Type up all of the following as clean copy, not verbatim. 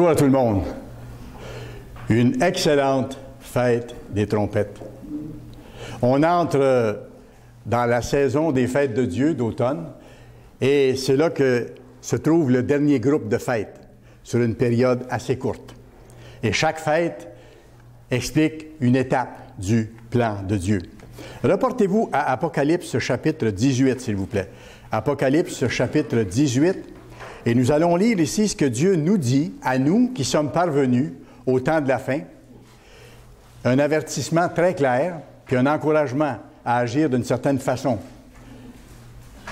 Bonjour à tout le monde. Une excellente fête des trompettes. On entre dans la saison des fêtes de Dieu d'automne et c'est là que se trouve le dernier groupe de fêtes sur une période assez courte. Et chaque fête explique une étape du plan de Dieu. Reportez-vous à Apocalypse chapitre 18, s'il vous plaît. Apocalypse chapitre 18. Et nous allons lire ici ce que Dieu nous dit, à nous qui sommes parvenus au temps de la fin. Un avertissement très clair, puis un encouragement à agir d'une certaine façon.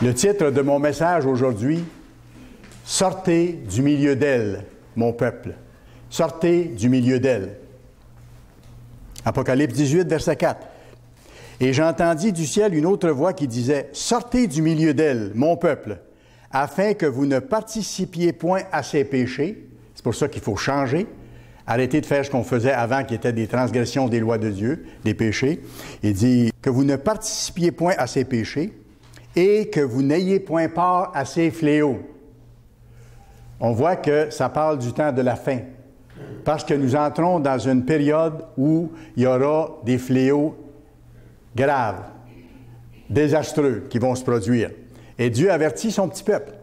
Le titre de mon message aujourd'hui, « Sortez du milieu d'elle, mon peuple. Sortez du milieu d'elle. » Apocalypse 18, verset 4. « Et j'entendis du ciel une autre voix qui disait, « Sortez du milieu d'elle, mon peuple, afin que vous ne participiez point à ses péchés. » C'est pour ça qu'il faut changer. Arrêter de faire ce qu'on faisait avant, qui était des transgressions des lois de Dieu, des péchés. Il dit que vous ne participiez point à ses péchés et que vous n'ayez point part à ses fléaux. On voit que ça parle du temps de la fin. Parce que nous entrons dans une période où il y aura des fléaux graves, désastreux qui vont se produire. Et Dieu avertit son petit peuple.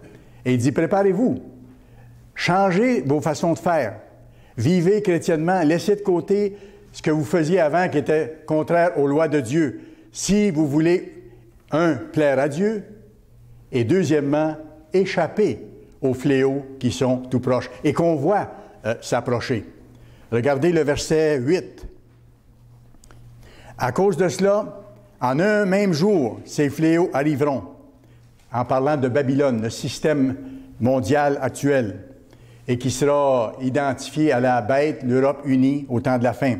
Et il dit, préparez-vous. Changez vos façons de faire. Vivez chrétiennement. Laissez de côté ce que vous faisiez avant qui était contraire aux lois de Dieu. Si vous voulez, plaire à Dieu, et deuxièmement, échapper aux fléaux qui sont tout proches et qu'on voit s'approcher. Regardez le verset 8. À cause de cela, en un même jour, ces fléaux arriveront. En parlant de Babylone, le système mondial actuel, et qui sera identifié à la bête, l'Europe unie, au temps de la fin.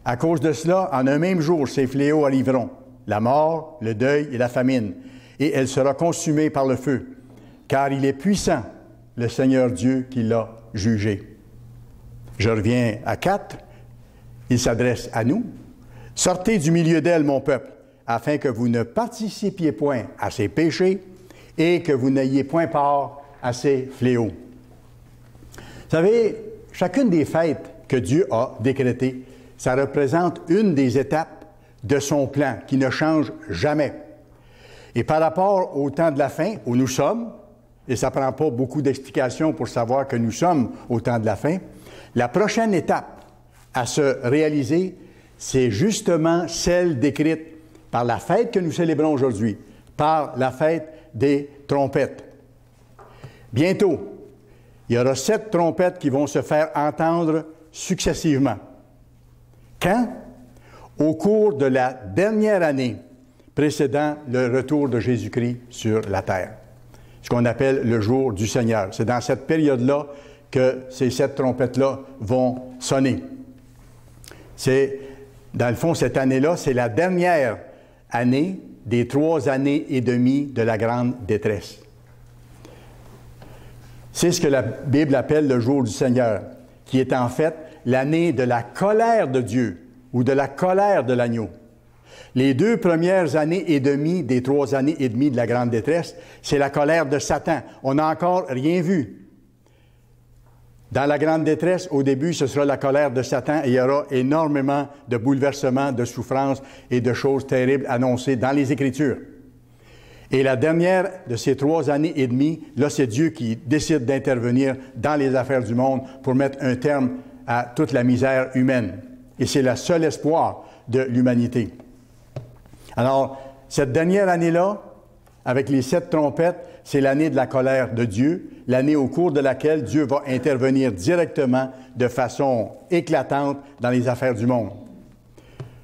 À cause de cela, en un même jour, ces fléaux arriveront, la mort, le deuil et la famine, et elle sera consumée par le feu, car il est puissant, le Seigneur Dieu qui l'a jugé. Je reviens à 4. Il s'adresse à nous. « Sortez du milieu d'elle, mon peuple, afin que vous ne participiez point à ses péchés, et que vous n'ayez point part à ces fléaux. » Vous savez, chacune des fêtes que Dieu a décrétées, ça représente une des étapes de son plan qui ne change jamais. Et par rapport au temps de la fin, où nous sommes, et ça ne prend pas beaucoup d'explications pour savoir que nous sommes au temps de la fin, la prochaine étape à se réaliser, c'est justement celle décrite par la fête que nous célébrons aujourd'hui, par la fête des trompettes. Bientôt, il y aura 7 trompettes qui vont se faire entendre successivement. Quand? Au cours de la dernière année précédant le retour de Jésus-Christ sur la terre. Ce qu'on appelle le jour du Seigneur. C'est dans cette période-là que ces 7 trompettes-là vont sonner. Dans le fond, cette année-là, c'est la dernière année des 3 années et demie de la grande détresse. C'est ce que la Bible appelle le jour du Seigneur, qui est en fait l'année de la colère de Dieu ou de la colère de l'agneau. Les 2 premières années et demie des 3 années et demie de la grande détresse, c'est la colère de Satan. On n'a encore rien vu. Dans la grande détresse, au début, ce sera la colère de Satan et il y aura énormément de bouleversements, de souffrances et de choses terribles annoncées dans les Écritures. Et la dernière de ces 3 années et demie, là, c'est Dieu qui décide d'intervenir dans les affaires du monde pour mettre un terme à toute la misère humaine. Et c'est le seul espoir de l'humanité. Alors, cette dernière année-là, avec les 7 trompettes, c'est l'année de la colère de Dieu, l'année au cours de laquelle Dieu va intervenir directement de façon éclatante dans les affaires du monde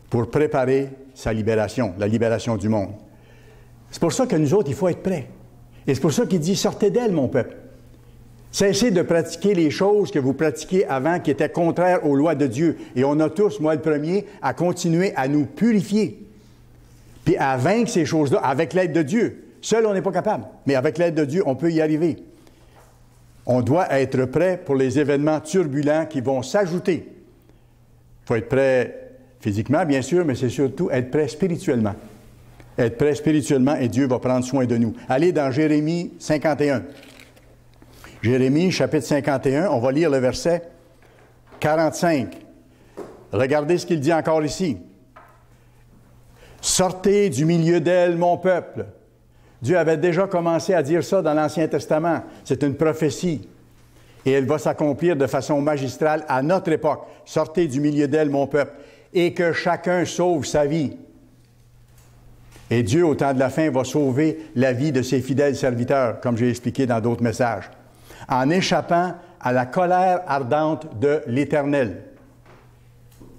pour préparer sa libération, la libération du monde. C'est pour ça que nous autres, il faut être prêts. Et c'est pour ça qu'il dit « Sortez d'elle, mon peuple. Cessez de pratiquer les choses que vous pratiquiez avant qui étaient contraires aux lois de Dieu. » Et on a tous, moi le premier, à continuer à nous purifier puis à vaincre ces choses-là avec l'aide de Dieu. Seul, on n'est pas capable. Mais avec l'aide de Dieu, on peut y arriver. On doit être prêt pour les événements turbulents qui vont s'ajouter. Il faut être prêt physiquement, bien sûr, mais c'est surtout être prêt spirituellement. Être prêt spirituellement et Dieu va prendre soin de nous. Allez dans Jérémie 51. Jérémie, chapitre 51, on va lire le verset 45. Regardez ce qu'il dit encore ici. Sortez du milieu d'elle, mon peuple. Dieu avait déjà commencé à dire ça dans l'Ancien Testament. C'est une prophétie. Et elle va s'accomplir de façon magistrale à notre époque. Sortez du milieu d'elle, mon peuple, et que chacun sauve sa vie. Et Dieu, au temps de la fin, va sauver la vie de ses fidèles serviteurs, comme j'ai expliqué dans d'autres messages, en échappant à la colère ardente de l'Éternel.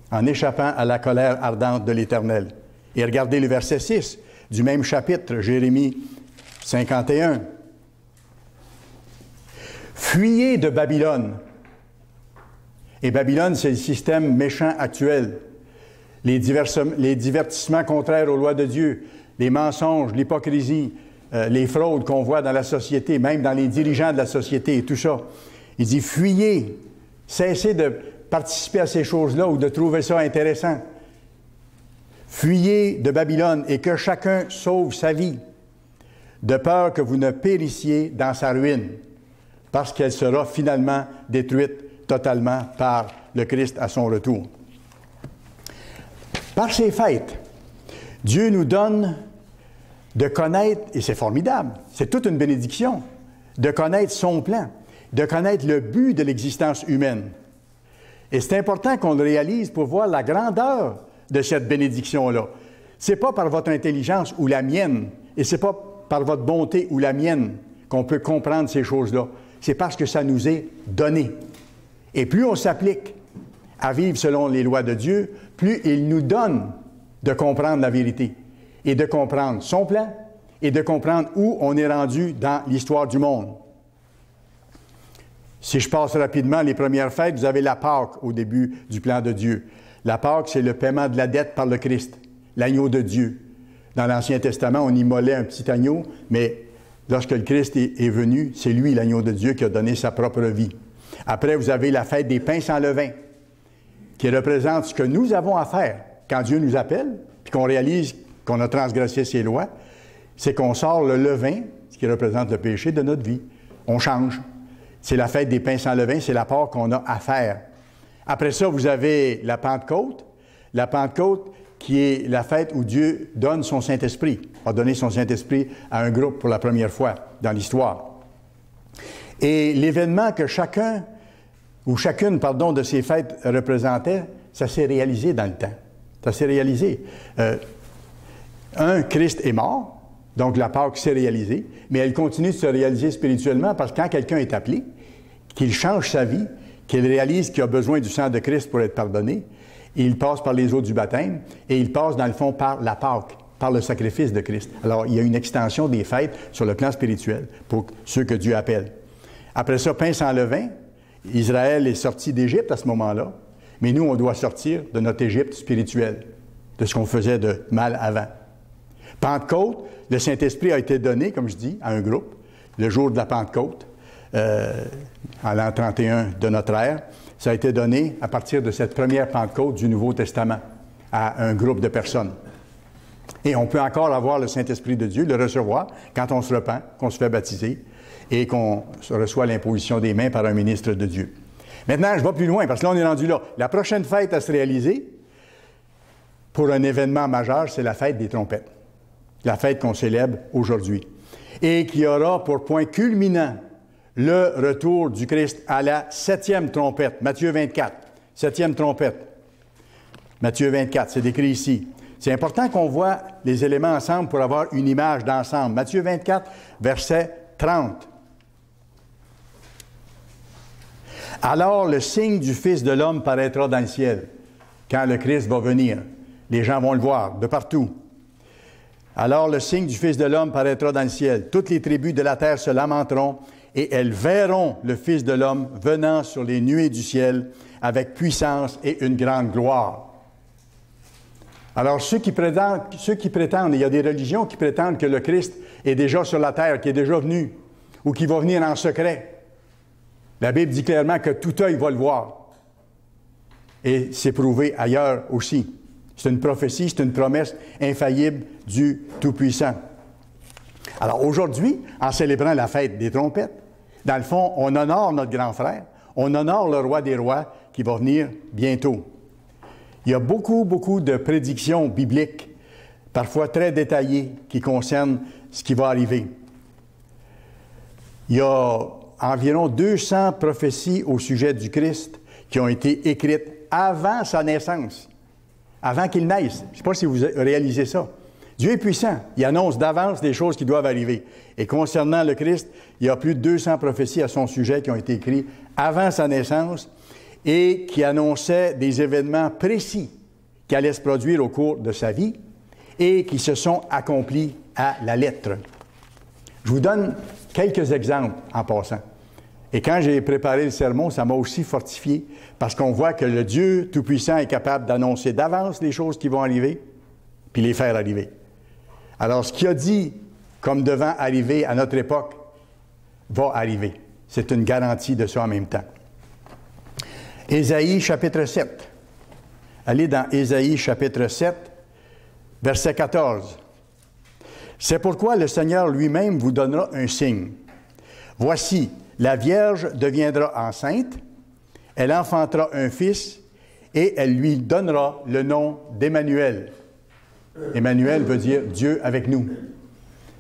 En échappant à la colère ardente de l'Éternel. Et regardez le verset 6 du même chapitre, Jérémie 51. Fuyez de Babylone. Et Babylone, c'est le système méchant actuel. Les divertissements contraires aux lois de Dieu, les mensonges, l'hypocrisie, les fraudes qu'on voit dans la société, même dans les dirigeants de la société et tout ça. Il dit, fuyez, cessez de participer à ces choses-là ou de trouver ça intéressant. Fuyez de Babylone et que chacun sauve sa vie, de peur que vous ne périssiez dans sa ruine, parce qu'elle sera finalement détruite totalement par le Christ à son retour. Par ces fêtes, Dieu nous donne de connaître, et c'est formidable, c'est toute une bénédiction, de connaître son plan, de connaître le but de l'existence humaine. Et c'est important qu'on le réalise pour voir la grandeur de cette bénédiction-là. Ce n'est pas par votre intelligence ou la mienne, et ce n'est pas par votre bonté ou la mienne qu'on peut comprendre ces choses-là. C'est parce que ça nous est donné. Et plus on s'applique à vivre selon les lois de Dieu, plus il nous donne de comprendre la vérité et de comprendre son plan et de comprendre où on est rendu dans l'histoire du monde. Si je passe rapidement les premières fêtes, vous avez la Pâque au début du plan de Dieu. La Pâque, c'est le paiement de la dette par le Christ, l'agneau de Dieu. Dans l'Ancien Testament, on immolait un petit agneau, mais lorsque le Christ est venu, c'est lui, l'agneau de Dieu, qui a donné sa propre vie. Après, vous avez la fête des pains sans levain, qui représente ce que nous avons à faire quand Dieu nous appelle, puis qu'on réalise qu'on a transgressé ses lois, c'est qu'on sort le levain, ce qui représente le péché de notre vie. On change. C'est la fête des pains sans levain, c'est la part qu'on a à faire. Après ça, vous avez la Pentecôte. La Pentecôte qui est la fête où Dieu donne son Saint-Esprit, a donné son Saint-Esprit à un groupe pour la première fois dans l'histoire. Et l'événement que chacune de ces fêtes représentait, ça s'est réalisé dans le temps. Ça s'est réalisé. Christ est mort, donc la Pâque s'est réalisée, mais elle continue de se réaliser spirituellement parce que quand quelqu'un est appelé, qu'il change sa vie, qu'il réalise qu'il a besoin du sang de Christ pour être pardonné, il passe par les eaux du baptême et il passe, dans le fond, par la Pâque, par le sacrifice de Christ. Alors, il y a une extension des fêtes sur le plan spirituel pour ceux que Dieu appelle. Après ça, pain sans levain, Israël est sorti d'Égypte à ce moment-là, mais nous, on doit sortir de notre Égypte spirituelle, de ce qu'on faisait de mal avant. Pentecôte, le Saint-Esprit a été donné, comme je dis, à un groupe, le jour de la Pentecôte, en l'an 31 de notre ère. Ça a été donné à partir de cette première Pentecôte du Nouveau Testament à un groupe de personnes. Et on peut encore avoir le Saint-Esprit de Dieu, le recevoir quand on se repent, qu'on se fait baptiser et qu'on reçoit l'imposition des mains par un ministre de Dieu. Maintenant, je vais plus loin parce que là, on est rendu là. La prochaine fête à se réaliser pour un événement majeur, c'est la fête des trompettes. La fête qu'on célèbre aujourd'hui. Et qui aura pour point culminant le retour du Christ à la 7e trompette. Matthieu 24, 7e trompette. Matthieu 24, c'est décrit ici. C'est important qu'on voit les éléments ensemble pour avoir une image d'ensemble. Matthieu 24, verset 30. Alors le signe du Fils de l'homme paraîtra dans le ciel, quand le Christ va venir. Les gens vont le voir de partout. Alors le signe du Fils de l'homme paraîtra dans le ciel. Toutes les tribus de la terre se lamenteront et elles verront le Fils de l'homme venant sur les nuées du ciel avec puissance et une grande gloire. Alors ceux qui prétendent, il y a des religions qui prétendent que le Christ est déjà sur la terre, qu'il est déjà venu, ou qu'il va venir en secret. La Bible dit clairement que tout œil va le voir. Et c'est prouvé ailleurs aussi. C'est une prophétie, c'est une promesse infaillible du Tout-Puissant. Alors aujourd'hui, en célébrant la fête des trompettes, dans le fond, on honore notre grand frère, on honore le roi des rois qui va venir bientôt. Il y a beaucoup de prédictions bibliques, parfois très détaillées, qui concernent ce qui va arriver. Il y a environ 200 prophéties au sujet du Christ qui ont été écrites avant sa naissance, avant qu'il naisse. Je ne sais pas si vous réalisez ça. Dieu est puissant. Il annonce d'avance des choses qui doivent arriver. Et concernant le Christ, il y a plus de 200 prophéties à son sujet qui ont été écrites avant sa naissance et qui annonçaient des événements précis qui allaient se produire au cours de sa vie et qui se sont accomplis à la lettre. Je vous donne quelques exemples en passant. Et quand j'ai préparé le sermon, ça m'a aussi fortifié parce qu'on voit que le Dieu Tout-Puissant est capable d'annoncer d'avance les choses qui vont arriver puis les faire arriver. Alors, ce qu'il a dit comme devant arriver à notre époque va arriver. C'est une garantie de ça en même temps. Ésaïe, chapitre 7. Allez dans Ésaïe, chapitre 7, verset 14. « C'est pourquoi le Seigneur lui-même vous donnera un signe. Voici, la Vierge deviendra enceinte, elle enfantera un fils, et elle lui donnera le nom d'Emmanuel. » Emmanuel veut dire Dieu avec nous.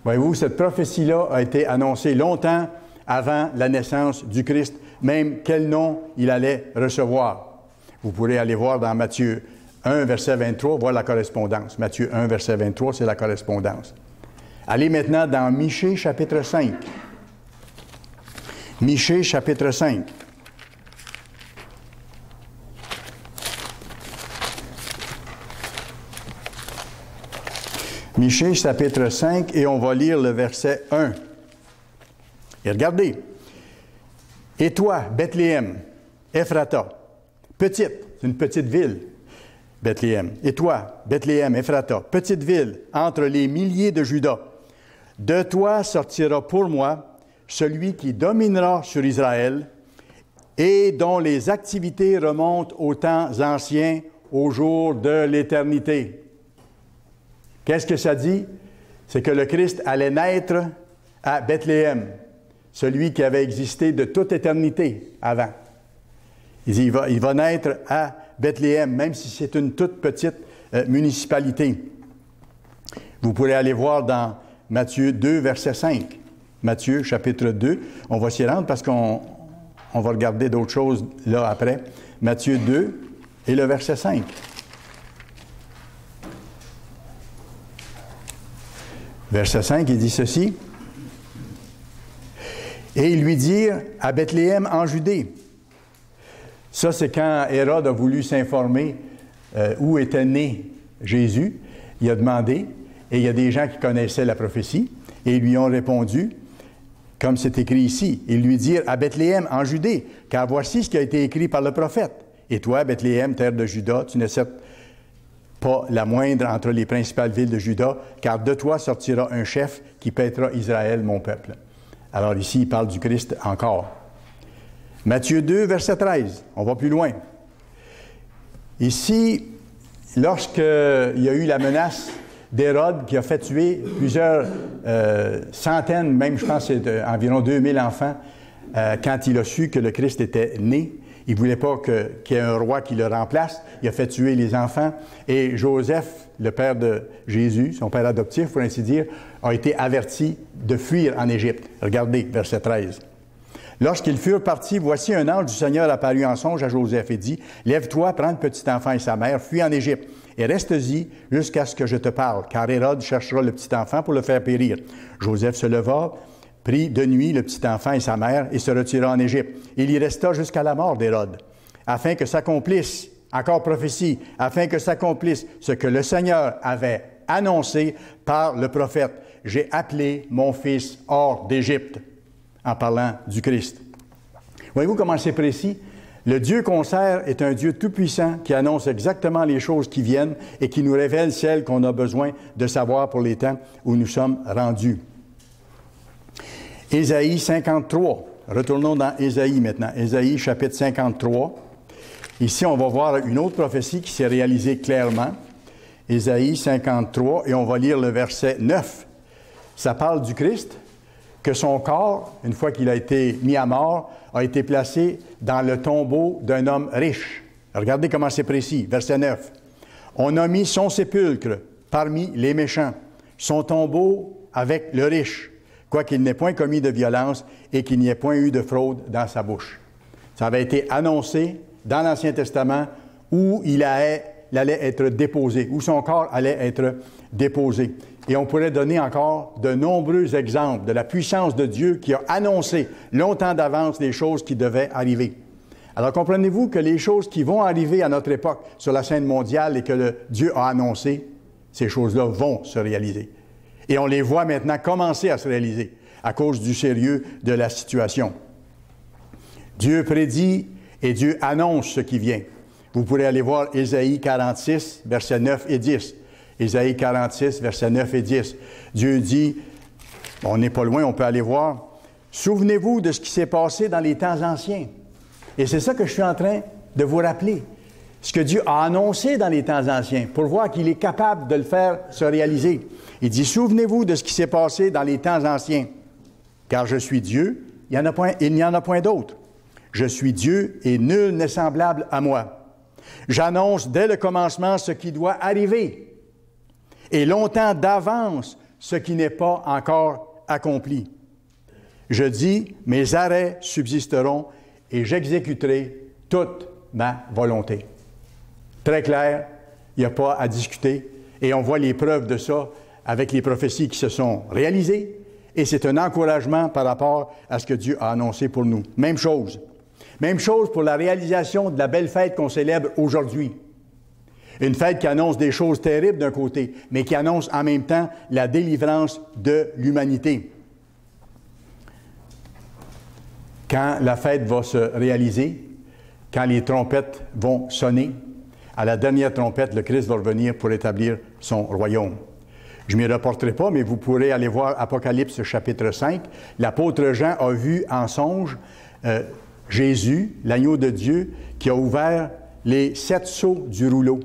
Voyez-vous, cette prophétie-là a été annoncée longtemps avant la naissance du Christ, même quel nom il allait recevoir. Vous pourrez aller voir dans Matthieu 1, verset 23, voir la correspondance. Matthieu 1, verset 23, c'est la correspondance. Allez maintenant dans Michée, chapitre 5. Michée, chapitre 5. Michée, chapitre 5, et on va lire le verset 1. Et regardez. « Et toi, Bethléem, Ephrata, petite, c'est une petite ville, Bethléem. Et toi, Bethléem, Ephrata, petite ville, entre les milliers de Juda, de toi sortira pour moi celui qui dominera sur Israël et dont les activités remontent aux temps anciens, au jour de l'éternité. » Qu'est-ce que ça dit? C'est que le Christ allait naître à Bethléem, celui qui avait existé de toute éternité avant. Il dit, il va naître à Bethléem, même si c'est une toute petite municipalité. Vous pourrez aller voir dans Matthieu 2, verset 5. Matthieu, chapitre 2. On va s'y rendre parce qu'on va regarder d'autres choses là après. Matthieu 2 et le verset 5. Verset 5, il dit ceci. « Et ils lui dirent à Bethléem en Judée. » Ça, c'est quand Hérode a voulu s'informer où était né Jésus. Il a demandé, et il y a des gens qui connaissaient la prophétie, et ils lui ont répondu, comme c'est écrit ici. Ils lui dirent à Bethléem en Judée, car voici ce qui a été écrit par le prophète. Et toi, Bethléem, terre de Juda, tu n'es certes pas la moindre entre les principales villes de Juda, car de toi sortira un chef qui paîtra Israël, mon peuple. Alors ici, il parle du Christ encore. Matthieu 2, verset 13. On va plus loin. Ici, lorsqu'il y a eu la menace d'Hérode qui a fait tuer plusieurs centaines, même je pense c'est environ 2000 enfants, quand il a su que le Christ était né, il ne voulait pas qu'il y ait un roi qui le remplace. Il a fait tuer les enfants. Et Joseph, le père de Jésus, son père adoptif, pour ainsi dire, a été averti de fuir en Égypte. Regardez, verset 13. « Lorsqu'ils furent partis, voici un ange du Seigneur apparut en songe à Joseph et dit, « Lève-toi, prends le petit enfant et sa mère, fuis en Égypte, et reste-y jusqu'à ce que je te parle, car Hérode cherchera le petit enfant pour le faire périr. » Joseph se leva, prit de nuit le petit enfant et sa mère et se retira en Égypte. Il y resta jusqu'à la mort d'Hérode, afin que s'accomplisse, encore prophétie, afin que s'accomplisse ce que le Seigneur avait annoncé par le prophète. « J'ai appelé mon fils hors d'Égypte », en parlant du Christ. Voyez-vous comment c'est précis? Le Dieu qu'on sert est un Dieu tout-puissant qui annonce exactement les choses qui viennent et qui nous révèle celles qu'on a besoin de savoir pour les temps où nous sommes rendus. Ésaïe 53. Retournons dans Ésaïe maintenant. Ésaïe chapitre 53. Ici, on va voir une autre prophétie qui s'est réalisée clairement. Ésaïe 53, et on va lire le verset 9. Ça parle du Christ. « que son corps, une fois qu'il a été mis à mort, a été placé dans le tombeau d'un homme riche. Regardez comment c'est précis, verset 9. On a mis son sépulcre parmi les méchants, son tombeau avec le riche, quoiqu'il n'ait point commis de violence et qu'il n'y ait point eu de fraude dans sa bouche. Ça avait été annoncé dans l'Ancien Testament où il allait être déposé, où son corps allait être déposé. Et on pourrait donner encore de nombreux exemples de la puissance de Dieu qui a annoncé longtemps d'avance les choses qui devaient arriver. Alors comprenez-vous que les choses qui vont arriver à notre époque sur la scène mondiale et que Dieu a annoncé, ces choses-là vont se réaliser. Et on les voit maintenant commencer à se réaliser à cause du sérieux de la situation. Dieu prédit et Dieu annonce ce qui vient. Vous pourrez aller voir Ésaïe 46, versets 9 et 10. Ésaïe 46, versets 9 et 10. Dieu dit, on n'est pas loin, on peut aller voir, « Souvenez-vous de ce qui s'est passé dans les temps anciens. » Et c'est ça que je suis en train de vous rappeler. Ce que Dieu a annoncé dans les temps anciens, pour voir qu'il est capable de le faire se réaliser. Il dit, « Souvenez-vous de ce qui s'est passé dans les temps anciens. Car je suis Dieu, il n'y en a point d'autre. Je suis Dieu et nul n'est semblable à moi. J'annonce dès le commencement ce qui doit arriver. Et longtemps d'avance ce qui n'est pas encore accompli. Je dis, mes arrêts subsisteront et j'exécuterai toute ma volonté. » Très clair, il n'y a pas à discuter. Et on voit les preuves de ça avec les prophéties qui se sont réalisées. Et c'est un encouragement par rapport à ce que Dieu a annoncé pour nous. Même chose. Même chose pour la réalisation de la belle fête qu'on célèbre aujourd'hui. Une fête qui annonce des choses terribles d'un côté, mais qui annonce en même temps la délivrance de l'humanité. Quand la fête va se réaliser, quand les trompettes vont sonner, à la dernière trompette, le Christ va revenir pour établir son royaume. Je ne m'y reporterai pas, mais vous pourrez aller voir Apocalypse chapitre 5. L'apôtre Jean a vu en songe Jésus, l'agneau de Dieu, qui a ouvert les 7 sceaux du rouleau.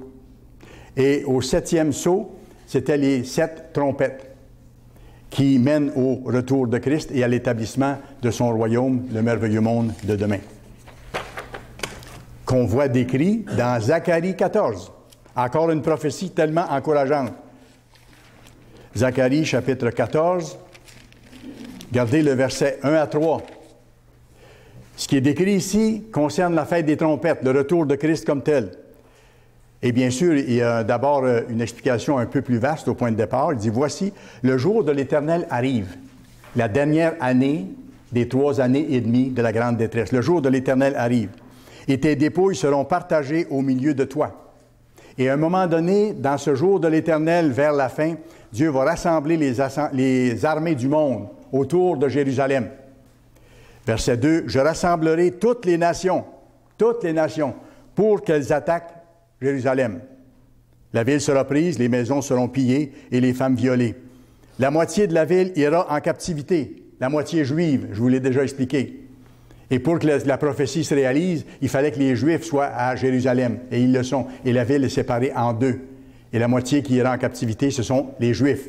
Et au 7e sceau, c'était les 7 trompettes qui mènent au retour de Christ et à l'établissement de son royaume, le merveilleux monde de demain. Qu'on voit décrit dans Zacharie 14. Encore une prophétie tellement encourageante. Zacharie chapitre 14, regardez le verset 1 à 3. Ce qui est décrit ici concerne la fête des trompettes, le retour de Christ comme tel. Et bien sûr, il y a d'abord une explication un peu plus vaste au point de départ. Il dit, « Voici, le jour de l'Éternel arrive, la dernière année des 3 années et demie de la grande détresse. Le jour de l'Éternel arrive, et tes dépouilles seront partagées au milieu de toi. Et à un moment donné, dans ce jour de l'Éternel, vers la fin, Dieu va rassembler les armées du monde autour de Jérusalem. Verset 2, « Je rassemblerai toutes les nations, pour qu'elles attaquent Jérusalem. La ville sera prise, les maisons seront pillées et les femmes violées. La moitié de la ville ira en captivité, la moitié juive, je vous l'ai déjà expliqué. Et pour que la prophétie se réalise, il fallait que les Juifs soient à Jérusalem, et ils le sont. Et la ville est séparée en 2. Et la moitié qui ira en captivité, ce sont les Juifs,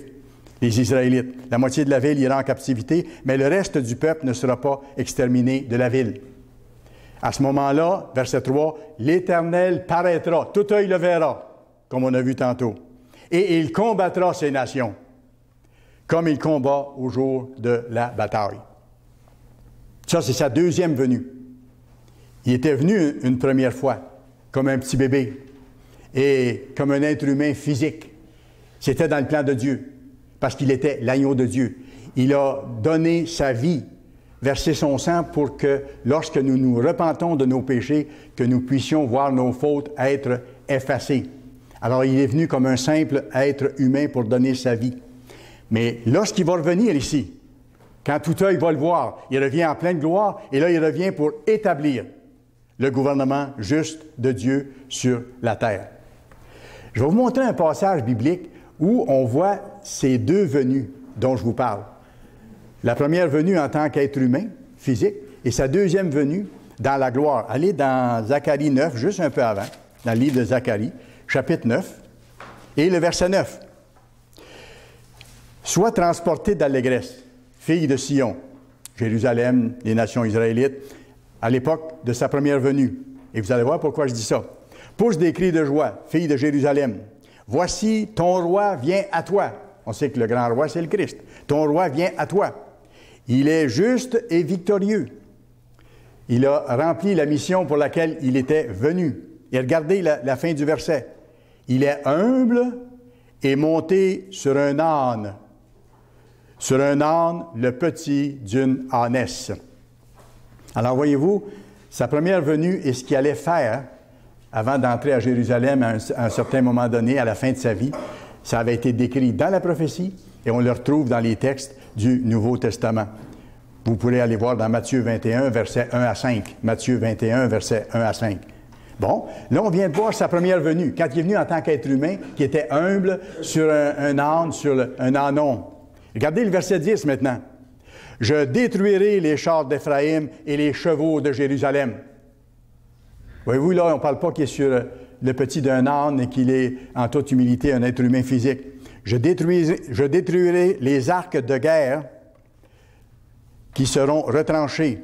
les Israélites. La moitié de la ville ira en captivité, mais le reste du peuple ne sera pas exterminé de la ville. À ce moment-là, verset 3, « L'Éternel paraîtra, tout œil le verra, comme on a vu tantôt, et il combattra ces nations, comme il combat au jour de la bataille. » Ça, c'est sa deuxième venue. Il était venu une première fois, comme un petit bébé, et comme un être humain physique. C'était dans le plan de Dieu, parce qu'il était l'agneau de Dieu. Il a donné sa vie, versé son sang pour que, lorsque nous nous repentons de nos péchés, que nous puissions voir nos fautes être effacées. Alors, il est venu comme un simple être humain pour donner sa vie. Mais lorsqu'il va revenir ici, quand tout œil va le voir, il revient en pleine gloire, et là, il revient pour établir le gouvernement juste de Dieu sur la terre. Je vais vous montrer un passage biblique où on voit ces 2 venues dont je vous parle. La première venue en tant qu'être humain, physique, et sa deuxième venue dans la gloire. Allez dans Zacharie 9, juste un peu avant, dans le livre de Zacharie, chapitre 9, et le verset 9. « Sois transporté d'allégresse, fille de Sion, Jérusalem, les nations israélites, à l'époque de sa première venue. Et vous allez voir pourquoi je dis ça. Pousse des cris de joie, fille de Jérusalem. Voici, ton roi vient à toi. On sait que le grand roi, c'est le Christ. Ton roi vient à toi. Il est juste et victorieux. Il a rempli la mission pour laquelle il était venu. Et regardez la fin du verset. Il est humble et monté sur un âne. Sur un âne, le petit d'une ânesse. Alors, voyez-vous, sa première venue et ce qu'il allait faire avant d'entrer à Jérusalem à un certain moment donné, à la fin de sa vie, ça avait été décrit dans la prophétie et on le retrouve dans les textes du Nouveau Testament. Vous pourrez aller voir dans Matthieu 21, versets 1 à 5. Matthieu 21, versets 1 à 5. Bon, là, on vient de voir sa première venue, quand il est venu en tant qu'être humain, qui était humble sur un âne, sur un ânon. Regardez le verset 10 maintenant. « Je détruirai les chars d'Éphraïm et les chevaux de Jérusalem. » Voyez-vous, là, on ne parle pas qu'il est sur le petit d'un âne et qu'il est en toute humilité un être humain physique. « Je détruirai les arcs de guerre qui seront retranchés.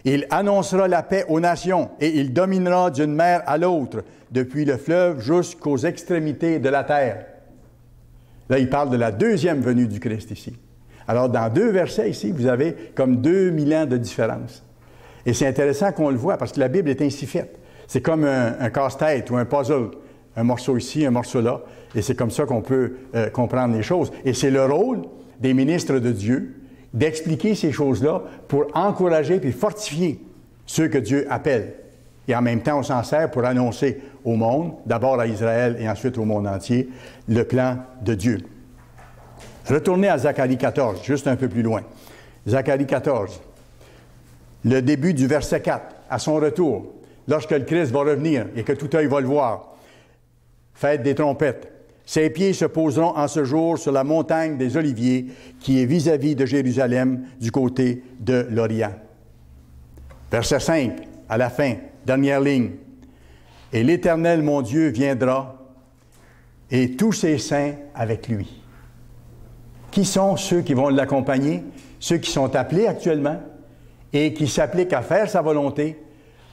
Il annoncera la paix aux nations et il dominera d'une mer à l'autre, depuis le fleuve jusqu'aux extrémités de la terre. » Là, il parle de la deuxième venue du Christ ici. Alors, dans 2 versets ici, vous avez comme 2000 ans de différence. Et c'est intéressant qu'on le voit parce que la Bible est ainsi faite. C'est comme un casse-tête ou un puzzle. Un morceau ici, un morceau là. Et c'est comme ça qu'on peut comprendre les choses. Et c'est le rôle des ministres de Dieu d'expliquer ces choses-là pour encourager puis fortifier ceux que Dieu appelle. Et en même temps, on s'en sert pour annoncer au monde, d'abord à Israël et ensuite au monde entier, le plan de Dieu. Retournez à Zacharie 14, juste un peu plus loin. Zacharie 14, le début du verset 4, à son retour, lorsque le Christ va revenir et que tout œil va le voir. Fête des trompettes. Ses pieds se poseront en ce jour sur la montagne des Oliviers, qui est vis-à-vis de Jérusalem, du côté de l'Orient. Verset 5, à la fin, dernière ligne. Et l'Éternel, mon Dieu, viendra, et tous ses saints avec lui. Qui sont ceux qui vont l'accompagner? Ceux qui sont appelés actuellement et qui s'appliquent à faire sa volonté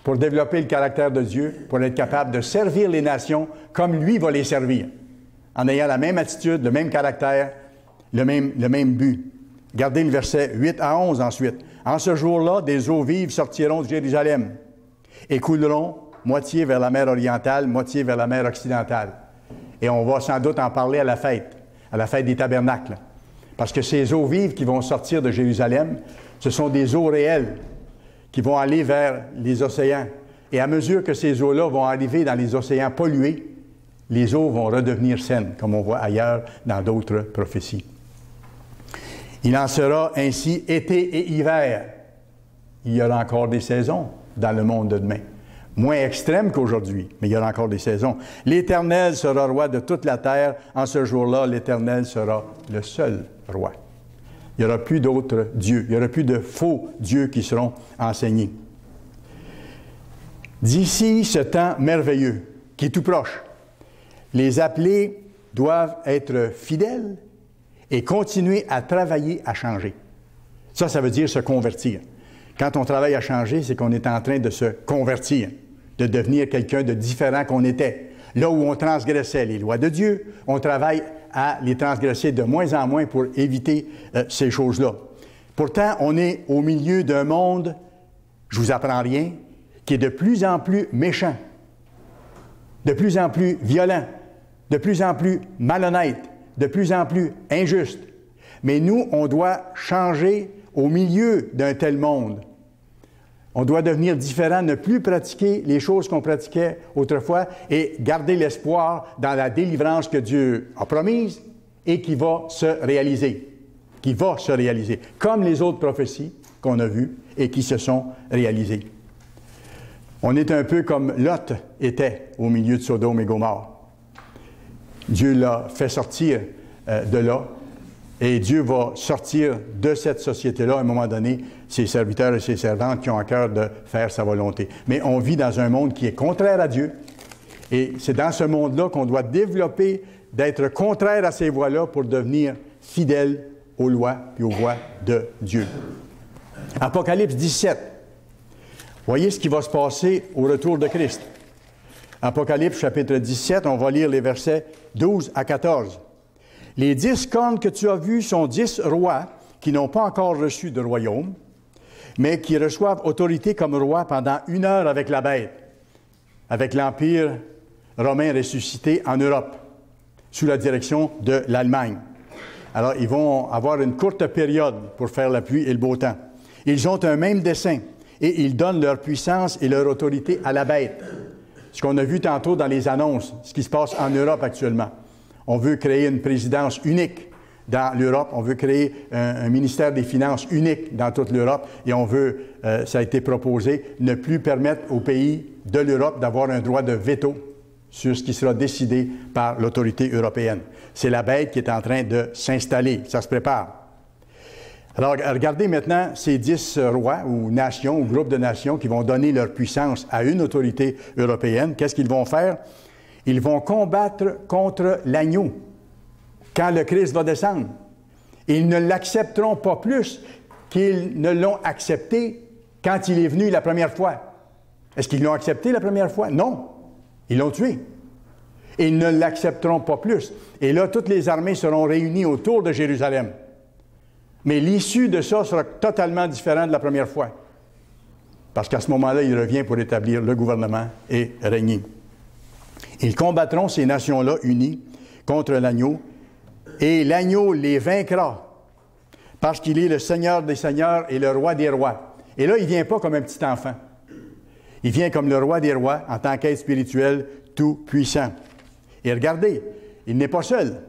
pour développer le caractère de Dieu, pour être capable de servir les nations comme lui va les servir, en ayant la même attitude, le même caractère, le même but. Regardez le verset 8 à 11 ensuite. « En ce jour-là, des eaux vives sortiront de Jérusalem et couleront moitié vers la mer orientale, moitié vers la mer occidentale. » Et on va sans doute en parler à la fête des tabernacles. Parce que ces eaux vives qui vont sortir de Jérusalem, ce sont des eaux réelles qui vont aller vers les océans. Et à mesure que ces eaux-là vont arriver dans les océans pollués, les eaux vont redevenir saines, comme on voit ailleurs dans d'autres prophéties. Il en sera ainsi été et hiver. Il y aura encore des saisons dans le monde de demain. Moins extrêmes qu'aujourd'hui, mais il y aura encore des saisons. L'Éternel sera roi de toute la terre. En ce jour-là, l'Éternel sera le seul roi. Il n'y aura plus d'autres dieux. Il n'y aura plus de faux dieux qui seront enseignés. D'ici ce temps merveilleux, qui est tout proche, les appelés doivent être fidèles et continuer à travailler à changer. Ça veut dire se convertir. Quand on travaille à changer, c'est qu'on est en train de se convertir, de devenir quelqu'un de différent qu'on était. Là où on transgressait les lois de Dieu, on travaille à les transgresser de moins en moins pour éviter ces choses-là. Pourtant, on est au milieu d'un monde, je ne vous apprends rien, qui est de plus en plus méchant, de plus en plus violent, de plus en plus malhonnête, de plus en plus injuste. Mais nous, on doit changer au milieu d'un tel monde. On doit devenir différent, ne plus pratiquer les choses qu'on pratiquait autrefois et garder l'espoir dans la délivrance que Dieu a promise et qui va se réaliser. Comme les autres prophéties qu'on a vues et qui se sont réalisées. On est un peu comme Lot était au milieu de Sodome et Gomorrhe. Dieu l'a fait sortir de là. Et Dieu va sortir de cette société-là, à un moment donné, ses serviteurs et ses servantes qui ont à cœur de faire sa volonté. Mais on vit dans un monde qui est contraire à Dieu. Et c'est dans ce monde-là qu'on doit développer, d'être contraire à ces voies-là pour devenir fidèle aux lois et aux voies de Dieu. Apocalypse 17. Voyez ce qui va se passer au retour de Christ. Apocalypse chapitre 17, on va lire les versets 12 à 14. « Les 10 cornes que tu as vues sont 10 rois qui n'ont pas encore reçu de royaume, mais qui reçoivent autorité comme rois pendant 1 heure avec la bête, avec l'Empire romain ressuscité en Europe, sous la direction de l'Allemagne. Alors, ils vont avoir une courte période pour faire la pluie et le beau temps. Ils ont un même dessein et ils donnent leur puissance et leur autorité à la bête. Ce qu'on a vu tantôt dans les annonces, ce qui se passe en Europe actuellement. On veut créer une présidence unique dans l'Europe. On veut créer un ministère des Finances unique dans toute l'Europe. Et on veut, ça a été proposé, ne plus permettre aux pays de l'Europe d'avoir un droit de veto sur ce qui sera décidé par l'autorité européenne. C'est la bête qui est en train de s'installer. Ça se prépare. Alors, regardez maintenant ces 10 rois ou nations ou groupes de nations qui vont donner leur puissance à une autorité européenne. Qu'est-ce qu'ils vont faire? Ils vont combattre contre l'agneau quand le Christ va descendre. Ils ne l'accepteront pas plus qu'ils ne l'ont accepté quand il est venu la première fois. Est-ce qu'ils l'ont accepté la première fois? Non. Ils l'ont tué. Ils ne l'accepteront pas plus. Et là, toutes les armées seront réunies autour de Jérusalem. Mais l'issue de ça sera totalement différente de la première fois. Parce qu'à ce moment-là, il revient pour établir le gouvernement et régner. Ils combattront ces nations-là unies contre l'agneau, et l'agneau les vaincra, parce qu'il est le Seigneur des seigneurs et le Roi des rois. Et là, il ne vient pas comme un petit enfant. Il vient comme le Roi des rois, en tant qu'être spirituel tout-puissant. Et regardez, il n'est pas seul.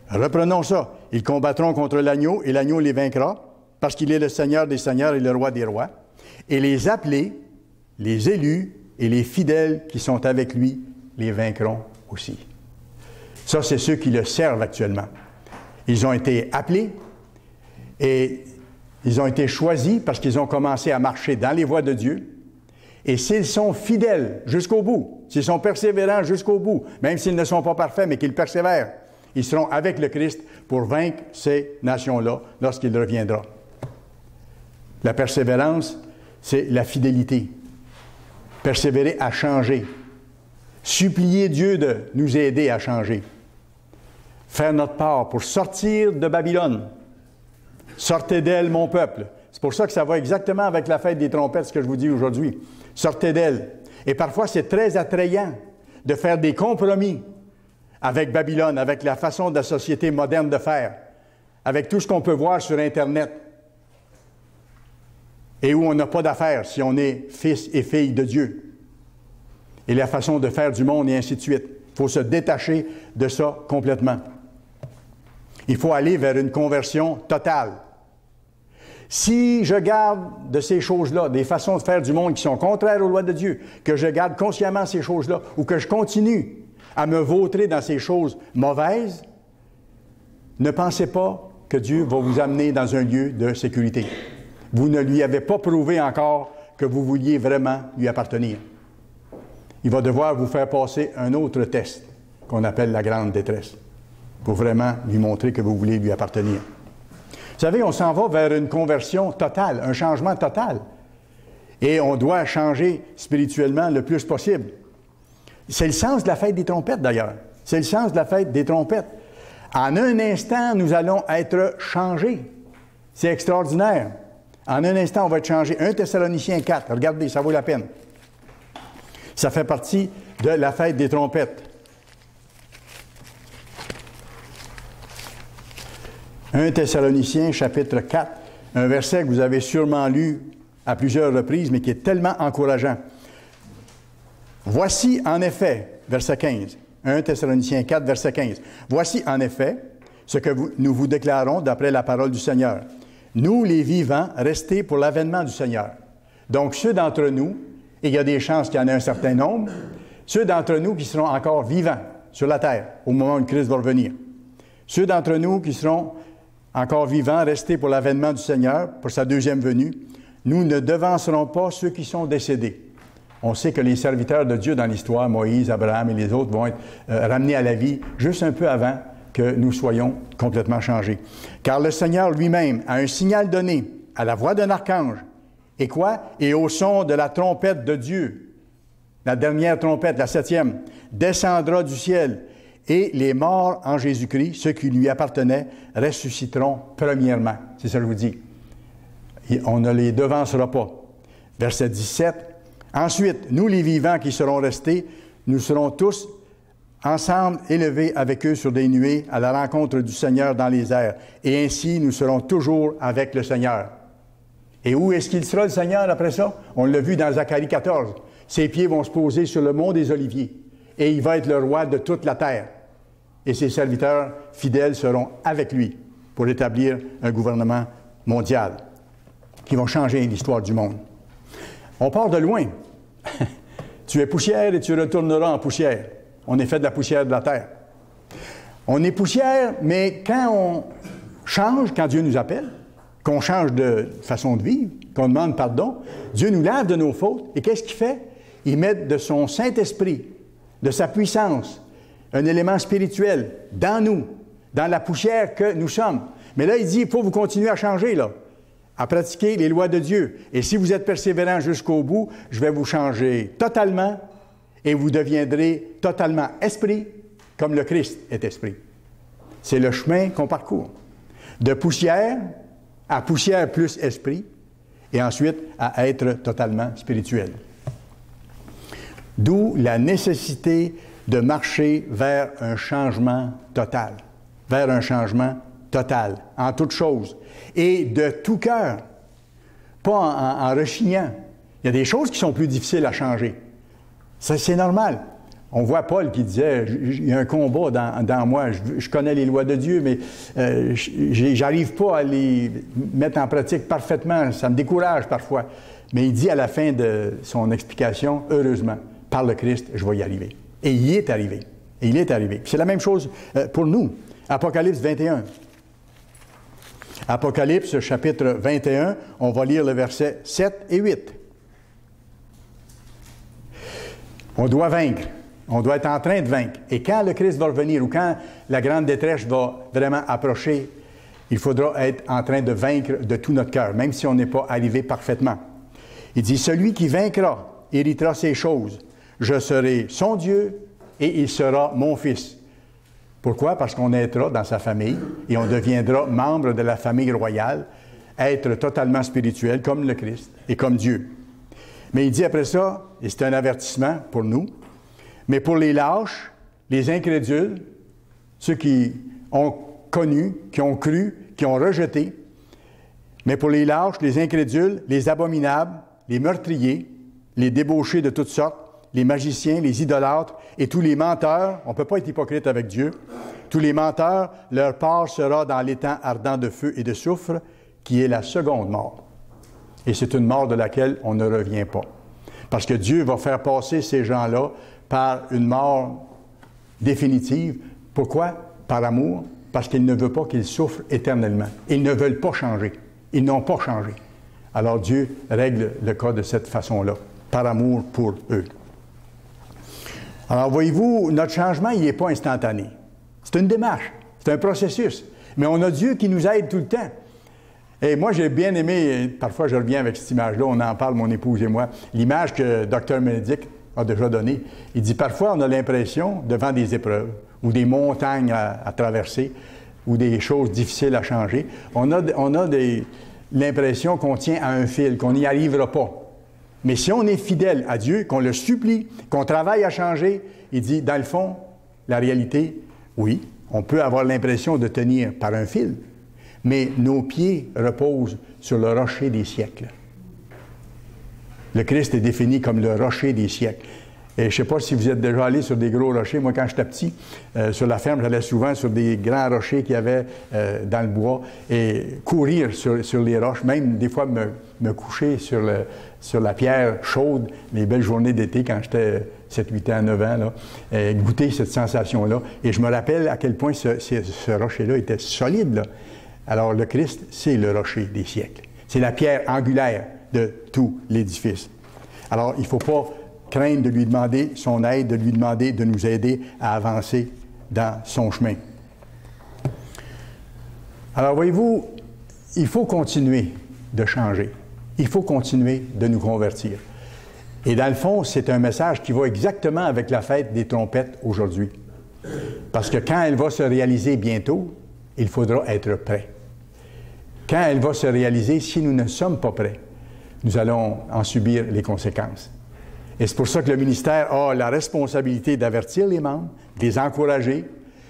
Reprenons ça. Ils combattront contre l'agneau, et l'agneau les vaincra, parce qu'il est le Seigneur des seigneurs et le Roi des rois. Et les appelés, les élus et les fidèles qui sont avec lui les vaincront aussi. Ça, c'est ceux qui le servent actuellement. Ils ont été appelés et ils ont été choisis parce qu'ils ont commencé à marcher dans les voies de Dieu. Et s'ils sont fidèles jusqu'au bout, s'ils sont persévérants jusqu'au bout, même s'ils ne sont pas parfaits, mais qu'ils persévèrent, ils seront avec le Christ pour vaincre ces nations-là lorsqu'il reviendra. La persévérance, c'est la fidélité. Persévérer à changer. Supplier Dieu de nous aider à changer. Faire notre part pour sortir de Babylone. Sortez d'elle, mon peuple. C'est pour ça que ça va exactement avec la fête des trompettes, ce que je vous dis aujourd'hui. Sortez d'elle. Et parfois, c'est très attrayant de faire des compromis avec Babylone, avec la façon de la société moderne de faire, avec tout ce qu'on peut voir sur Internet, et où on n'a pas d'affaires si on est fils et fille de Dieu, et la façon de faire du monde, et ainsi de suite. Il faut se détacher de ça complètement. Il faut aller vers une conversion totale. Si je garde de ces choses-là, des façons de faire du monde qui sont contraires aux lois de Dieu, que je garde consciemment ces choses-là, ou que je continue à me vautrer dans ces choses mauvaises, ne pensez pas que Dieu va vous amener dans un lieu de sécurité. Vous ne lui avez pas prouvé encore que vous vouliez vraiment lui appartenir. Il va devoir vous faire passer un autre test, qu'on appelle la grande détresse, pour vraiment lui montrer que vous voulez lui appartenir. Vous savez, on s'en va vers une conversion totale, un changement total. Et on doit changer spirituellement le plus possible. C'est le sens de la fête des trompettes, d'ailleurs. C'est le sens de la fête des trompettes. En un instant, nous allons être changés. C'est extraordinaire. En un instant, on va être changés. 1 Thessaloniciens 4, regardez, ça vaut la peine. Ça fait partie de la fête des trompettes. 1 Thessaloniciens, chapitre 4, un verset que vous avez sûrement lu à plusieurs reprises, mais qui est tellement encourageant. Voici en effet, verset 15, 1 Thessaloniciens 4, verset 15. Voici en effet ce que nous vous déclarons d'après la parole du Seigneur. Nous, les vivants, restés pour l'avènement du Seigneur. Donc, ceux d'entre nous, et il y a des chances qu'il y en ait un certain nombre, ceux d'entre nous qui seront encore vivants sur la terre au moment où le Christ va revenir. Ceux d'entre nous qui seront encore vivants, restés pour l'avènement du Seigneur, pour sa deuxième venue, nous ne devancerons pas ceux qui sont décédés. On sait que les serviteurs de Dieu dans l'histoire, Moïse, Abraham et les autres, vont être ramenés à la vie juste un peu avant que nous soyons complètement changés. Car le Seigneur lui-même a un signal donné, à la voix d'un archange. Et quoi? Et au son de la trompette de Dieu, la dernière trompette, la 7e, descendra du ciel. Et les morts en Jésus-Christ, ceux qui lui appartenaient, ressusciteront premièrement. C'est ça que je vous dis. Et on ne les devancera pas. Verset 17. Ensuite, nous les vivants qui serons restés, nous serons tous ensemble élevés avec eux sur des nuées à la rencontre du Seigneur dans les airs. Et ainsi, nous serons toujours avec le Seigneur. Et où est-ce qu'il sera, le Seigneur, après ça? On l'a vu dans Zacharie 14. Ses pieds vont se poser sur le mont des Oliviers. Et il va être le roi de toute la terre. Et ses serviteurs fidèles seront avec lui pour établir un gouvernement mondial qui va changer l'histoire du monde. On part de loin. Tu es poussière et tu retourneras en poussière. On est fait de la poussière de la terre. On est poussière, mais quand on change, quand Dieu nous appelle, qu'on change de façon de vivre, qu'on demande pardon, Dieu nous lave de nos fautes. Et qu'est-ce qu'il fait? Il met de son Saint-Esprit, de sa puissance, un élément spirituel dans nous, dans la poussière que nous sommes. Mais là, il dit, il faut vous continuer à changer, là, à pratiquer les lois de Dieu. Et si vous êtes persévérant jusqu'au bout, je vais vous changer totalement et vous deviendrez totalement esprit, comme le Christ est esprit. C'est le chemin qu'on parcourt. De poussière à poussière plus esprit, et ensuite à être totalement spirituel. D'où la nécessité de marcher vers un changement total. Vers un changement total, en toutes choses. Et de tout cœur, pas en rechignant. Il y a des choses qui sont plus difficiles à changer. Ça, c'est normal. On voit Paul qui disait, il y a un combat dans moi, je connais les lois de Dieu, mais j'arrive pas à les mettre en pratique parfaitement, ça me décourage parfois. Mais il dit à la fin de son explication, heureusement, par le Christ, je vais y arriver. Et il y est arrivé. Et il est arrivé. C'est la même chose pour nous. Apocalypse 21. Apocalypse, chapitre 21, on va lire le verset 7 et 8. On doit vaincre. On doit être en train de vaincre. Et quand le Christ va revenir ou quand la grande détresse va vraiment approcher, il faudra être en train de vaincre de tout notre cœur, même si on n'est pas arrivé parfaitement. Il dit, celui qui vaincra héritera ces choses. Je serai son Dieu et il sera mon fils. Pourquoi? Parce qu'on naîtra dans sa famille et on deviendra membre de la famille royale, être totalement spirituel comme le Christ et comme Dieu. Mais il dit après ça, et c'est un avertissement pour nous, mais pour les lâches, les incrédules, ceux qui ont connu, qui ont cru, qui ont rejeté, mais pour les lâches, les incrédules, les abominables, les meurtriers, les débauchés de toutes sortes, les magiciens, les idolâtres et tous les menteurs, on ne peut pas être hypocrite avec Dieu, tous les menteurs, leur part sera dans l'étang ardent de feu et de soufre, qui est la seconde mort. Et c'est une mort de laquelle on ne revient pas. Parce que Dieu va faire passer ces gens-là par une mort définitive. Pourquoi? Par amour. Parce qu'il ne veut pas qu'ils souffrent éternellement. Ils ne veulent pas changer. Ils n'ont pas changé. Alors Dieu règle le cas de cette façon-là, par amour pour eux. Alors voyez-vous, notre changement, il n'est pas instantané. C'est une démarche, c'est un processus. Mais on a Dieu qui nous aide tout le temps. Et moi, j'ai bien aimé, parfois je reviens avec cette image-là, on en parle, mon épouse et moi, l'image que Dr. Ménédic a déjà donnée. Il dit, parfois, on a l'impression, devant des épreuves, ou des montagnes à traverser, ou des choses difficiles à changer, on a l'impression qu'on tient à un fil, qu'on n'y arrivera pas. Mais si on est fidèle à Dieu, qu'on le supplie, qu'on travaille à changer, il dit, dans le fond, la réalité, oui, on peut avoir l'impression de tenir par un fil, mais nos pieds reposent sur le rocher des siècles. Le Christ est défini comme le rocher des siècles. Et je ne sais pas si vous êtes déjà allé sur des gros rochers. Moi, quand j'étais petit, sur la ferme, j'allais souvent sur des grands rochers qu'il y avait dans le bois et courir sur les roches, même des fois me coucher sur la pierre chaude, les belles journées d'été quand j'étais 7, 8 ans, 9 ans, là, goûter cette sensation-là. Et je me rappelle à quel point ce rocher-là était solide, là. Alors, le Christ, c'est le rocher des siècles. C'est la pierre angulaire de tout l'édifice. Alors, il ne faut pas craindre de lui demander son aide, de lui demander de nous aider à avancer dans son chemin. Alors, voyez-vous, il faut continuer de changer. Il faut continuer de nous convertir. Et dans le fond, c'est un message qui va exactement avec la fête des trompettes aujourd'hui. Parce que quand elle va se réaliser bientôt, il faudra être prêt. Quand elle va se réaliser, si nous ne sommes pas prêts, nous allons en subir les conséquences. Et c'est pour ça que le ministère a la responsabilité d'avertir les membres, de les encourager,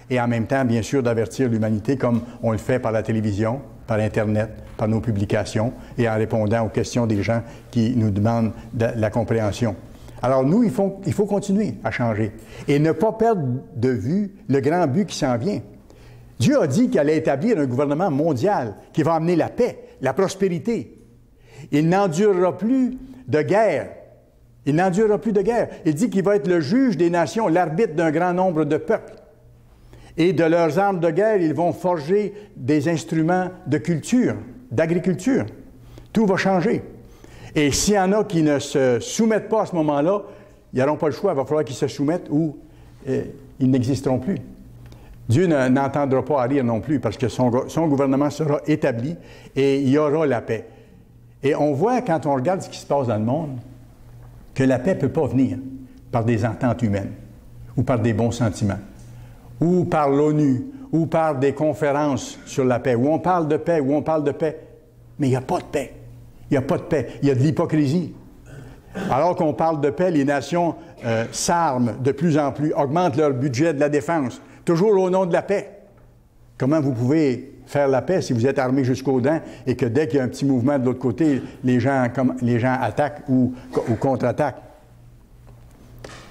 et en même temps, bien sûr, d'avertir l'humanité comme on le fait par la télévision, par Internet, par nos publications, et en répondant aux questions des gens qui nous demandent de la compréhension. Alors nous, il faut continuer à changer et ne pas perdre de vue le grand but qui s'en vient. Dieu a dit qu'il allait établir un gouvernement mondial qui va amener la paix, la prospérité. Il n'endurera plus de guerre. Il n'endurera plus de guerre. Il dit qu'il va être le juge des nations, l'arbitre d'un grand nombre de peuples. Et de leurs armes de guerre, ils vont forger des instruments de culture, d'agriculture. Tout va changer. Et s'il y en a qui ne se soumettent pas à ce moment-là, ils n'auront pas le choix. Il va falloir qu'ils se soumettent ou ils n'existeront plus. Dieu n'entendra pas à rire non plus parce que son gouvernement sera établi et il y aura la paix. Et on voit, quand on regarde ce qui se passe dans le monde, que la paix ne peut pas venir par des ententes humaines ou par des bons sentiments ou par l'ONU ou par des conférences sur la paix, où on parle de paix, où on parle de paix. Mais il n'y a pas de paix. Il n'y a pas de paix. Il y a de l'hypocrisie. Alors qu'on parle de paix, les nations s'arment de plus en plus, augmentent leur budget de la défense, toujours au nom de la paix. Comment vous pouvez faire la paix si vous êtes armé jusqu'aux dents et que dès qu'il y a un petit mouvement de l'autre côté, les gens attaquent ou contre-attaquent?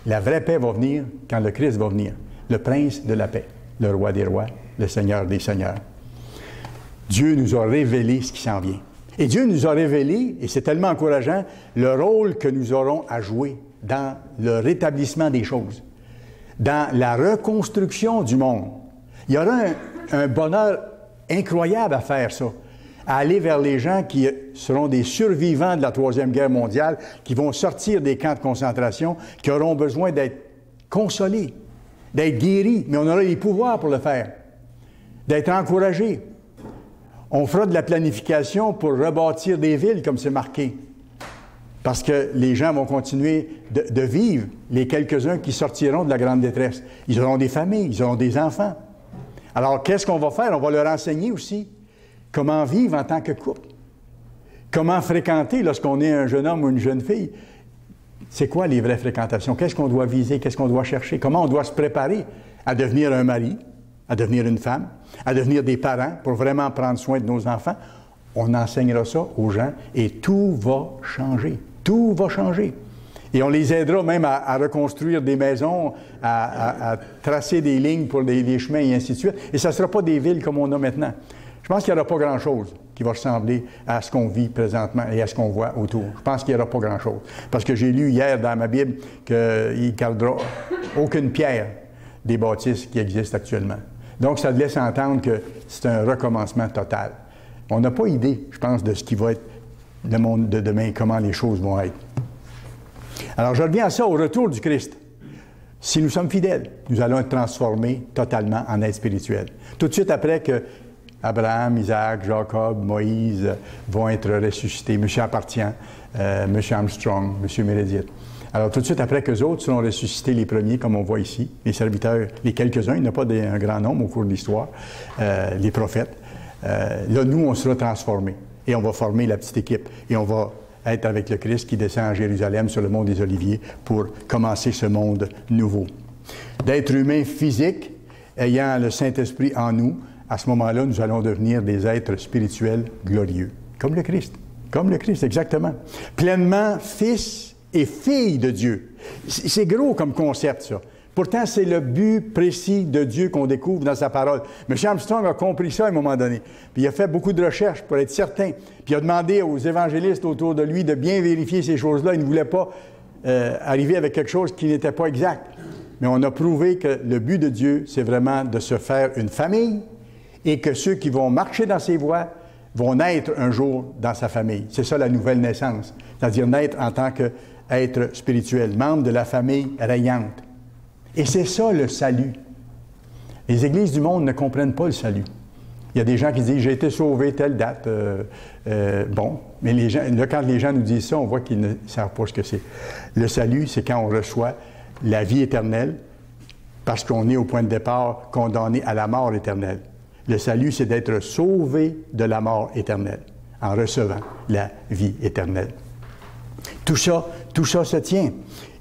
La vraie paix va venir quand le Christ va venir, le prince de la paix, le roi des rois, le seigneur des seigneurs. Dieu nous a révélé ce qui s'en vient. Et Dieu nous a révélé, et c'est tellement encourageant, le rôle que nous aurons à jouer dans le rétablissement des choses, dans la reconstruction du monde. Il y aura un bonheur incroyable à faire ça, à aller vers les gens qui seront des survivants de la Troisième Guerre mondiale, qui vont sortir des camps de concentration, qui auront besoin d'être consolés, d'être guéris, mais on aura les pouvoirs pour le faire, d'être encouragés. On fera de la planification pour rebâtir des villes, comme c'est marqué, parce que les gens vont continuer de vivre, les quelques-uns qui sortiront de la grande détresse. Ils auront des familles, ils auront des enfants. Alors, qu'est-ce qu'on va faire? On va leur enseigner aussi comment vivre en tant que couple. Comment fréquenter lorsqu'on est un jeune homme ou une jeune fille. C'est quoi les vraies fréquentations? Qu'est-ce qu'on doit viser? Qu'est-ce qu'on doit chercher? Comment on doit se préparer à devenir un mari, à devenir une femme, à devenir des parents pour vraiment prendre soin de nos enfants? On enseignera ça aux gens et tout va changer. Tout va changer. Et on les aidera même à reconstruire des maisons, à tracer des lignes pour des chemins et ainsi de suite. Et ça ne sera pas des villes comme on a maintenant. Je pense qu'il n'y aura pas grand-chose qui va ressembler à ce qu'on vit présentement et à ce qu'on voit autour. Je pense qu'il n'y aura pas grand-chose. Parce que j'ai lu hier dans ma Bible qu'il ne gardera aucune pierre des bâtisses qui existent actuellement. Donc, ça laisse entendre que c'est un recommencement total. On n'a pas idée, je pense, de ce qui va être le monde de demain, comment les choses vont être. Alors, je reviens à ça, au retour du Christ. Si nous sommes fidèles, nous allons être transformés totalement en êtres spirituels. Tout de suite après que Abraham, Isaac, Jacob, Moïse vont être ressuscités, M. Appartient, M. Armstrong, M. Meredith. Alors, tout de suite après qu'eux autres seront ressuscités les premiers, comme on voit ici, les serviteurs, les quelques-uns, il n'y en a pas un grand nombre au cours de l'histoire, les prophètes. Là, nous, on sera transformés et on va former la petite équipe et on va être avec le Christ qui descend à Jérusalem sur le mont des Oliviers pour commencer ce monde nouveau. D'être humains physiques, ayant le Saint-Esprit en nous, à ce moment-là, nous allons devenir des êtres spirituels glorieux, comme le Christ. Comme le Christ, exactement. Pleinement fils et fille de Dieu. C'est gros comme concept, ça. Pourtant, c'est le but précis de Dieu qu'on découvre dans sa parole. M. Armstrong a compris ça à un moment donné. Puis il a fait beaucoup de recherches pour être certain. Puis il a demandé aux évangélistes autour de lui de bien vérifier ces choses-là. Il ne voulait pas arriver avec quelque chose qui n'était pas exact. Mais on a prouvé que le but de Dieu, c'est vraiment de se faire une famille et que ceux qui vont marcher dans ses voies vont naître un jour dans sa famille. C'est ça la nouvelle naissance. C'est-à-dire naître en tant qu'être spirituel, membre de la famille rayante. Et c'est ça le salut. Les églises du monde ne comprennent pas le salut. Il y a des gens qui disent « j'ai été sauvé telle date bon, mais les gens, là, quand les gens nous disent ça, on voit qu'ils ne savent pas ce que c'est. Le salut, c'est quand on reçoit la vie éternelle, parce qu'on est au point de départ condamné à la mort éternelle. Le salut, c'est d'être sauvé de la mort éternelle en recevant la vie éternelle. Tout ça se tient.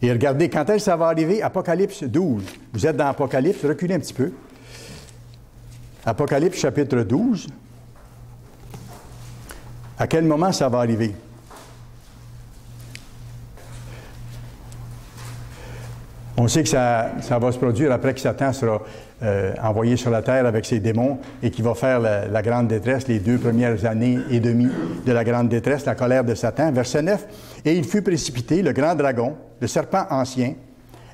Et regardez, quand est-ce que ça va arriver? Apocalypse 12. Vous êtes dans Apocalypse, reculez un petit peu. Apocalypse chapitre 12. À quel moment ça va arriver? On sait que ça va se produire après que Satan sera envoyé sur la terre avec ses démons et qu'il va faire la grande détresse, les 2 premières années et demie de la grande détresse, la colère de Satan. Verset 9. « Et il fut précipité, le grand dragon, le serpent ancien,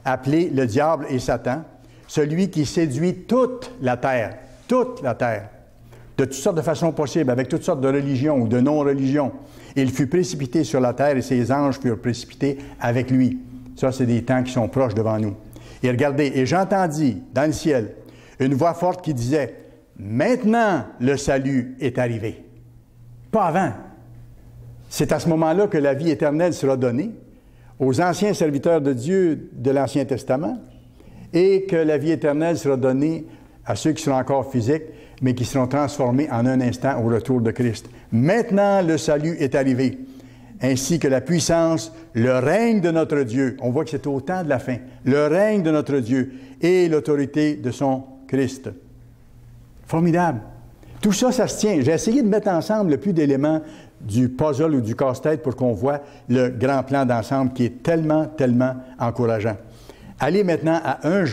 appelé le diable et Satan, celui qui séduit toute la terre, de toutes sortes de façons possibles, avec toutes sortes de religions ou de non-religions. Et il fut précipité sur la terre et ses anges furent précipités avec lui. » Ça, c'est des temps qui sont proches devant nous. Et regardez, et j'entendis dans le ciel une voix forte qui disait, « Maintenant le salut est arrivé. » Pas avant. C'est à ce moment-là que la vie éternelle sera donnée aux anciens serviteurs de Dieu de l'Ancien Testament et que la vie éternelle sera donnée à ceux qui seront encore physiques, mais qui seront transformés en un instant au retour de Christ. Maintenant le salut est arrivé, ainsi que la puissance, le règne de notre Dieu. On voit que c'est au temps de la fin. Le règne de notre Dieu et l'autorité de son Christ. Formidable. Tout ça, ça se tient. J'ai essayé de mettre ensemble le plus d'éléments du puzzle ou du casse-tête pour qu'on voit le grand plan d'ensemble qui est tellement, tellement encourageant. Allez maintenant à 1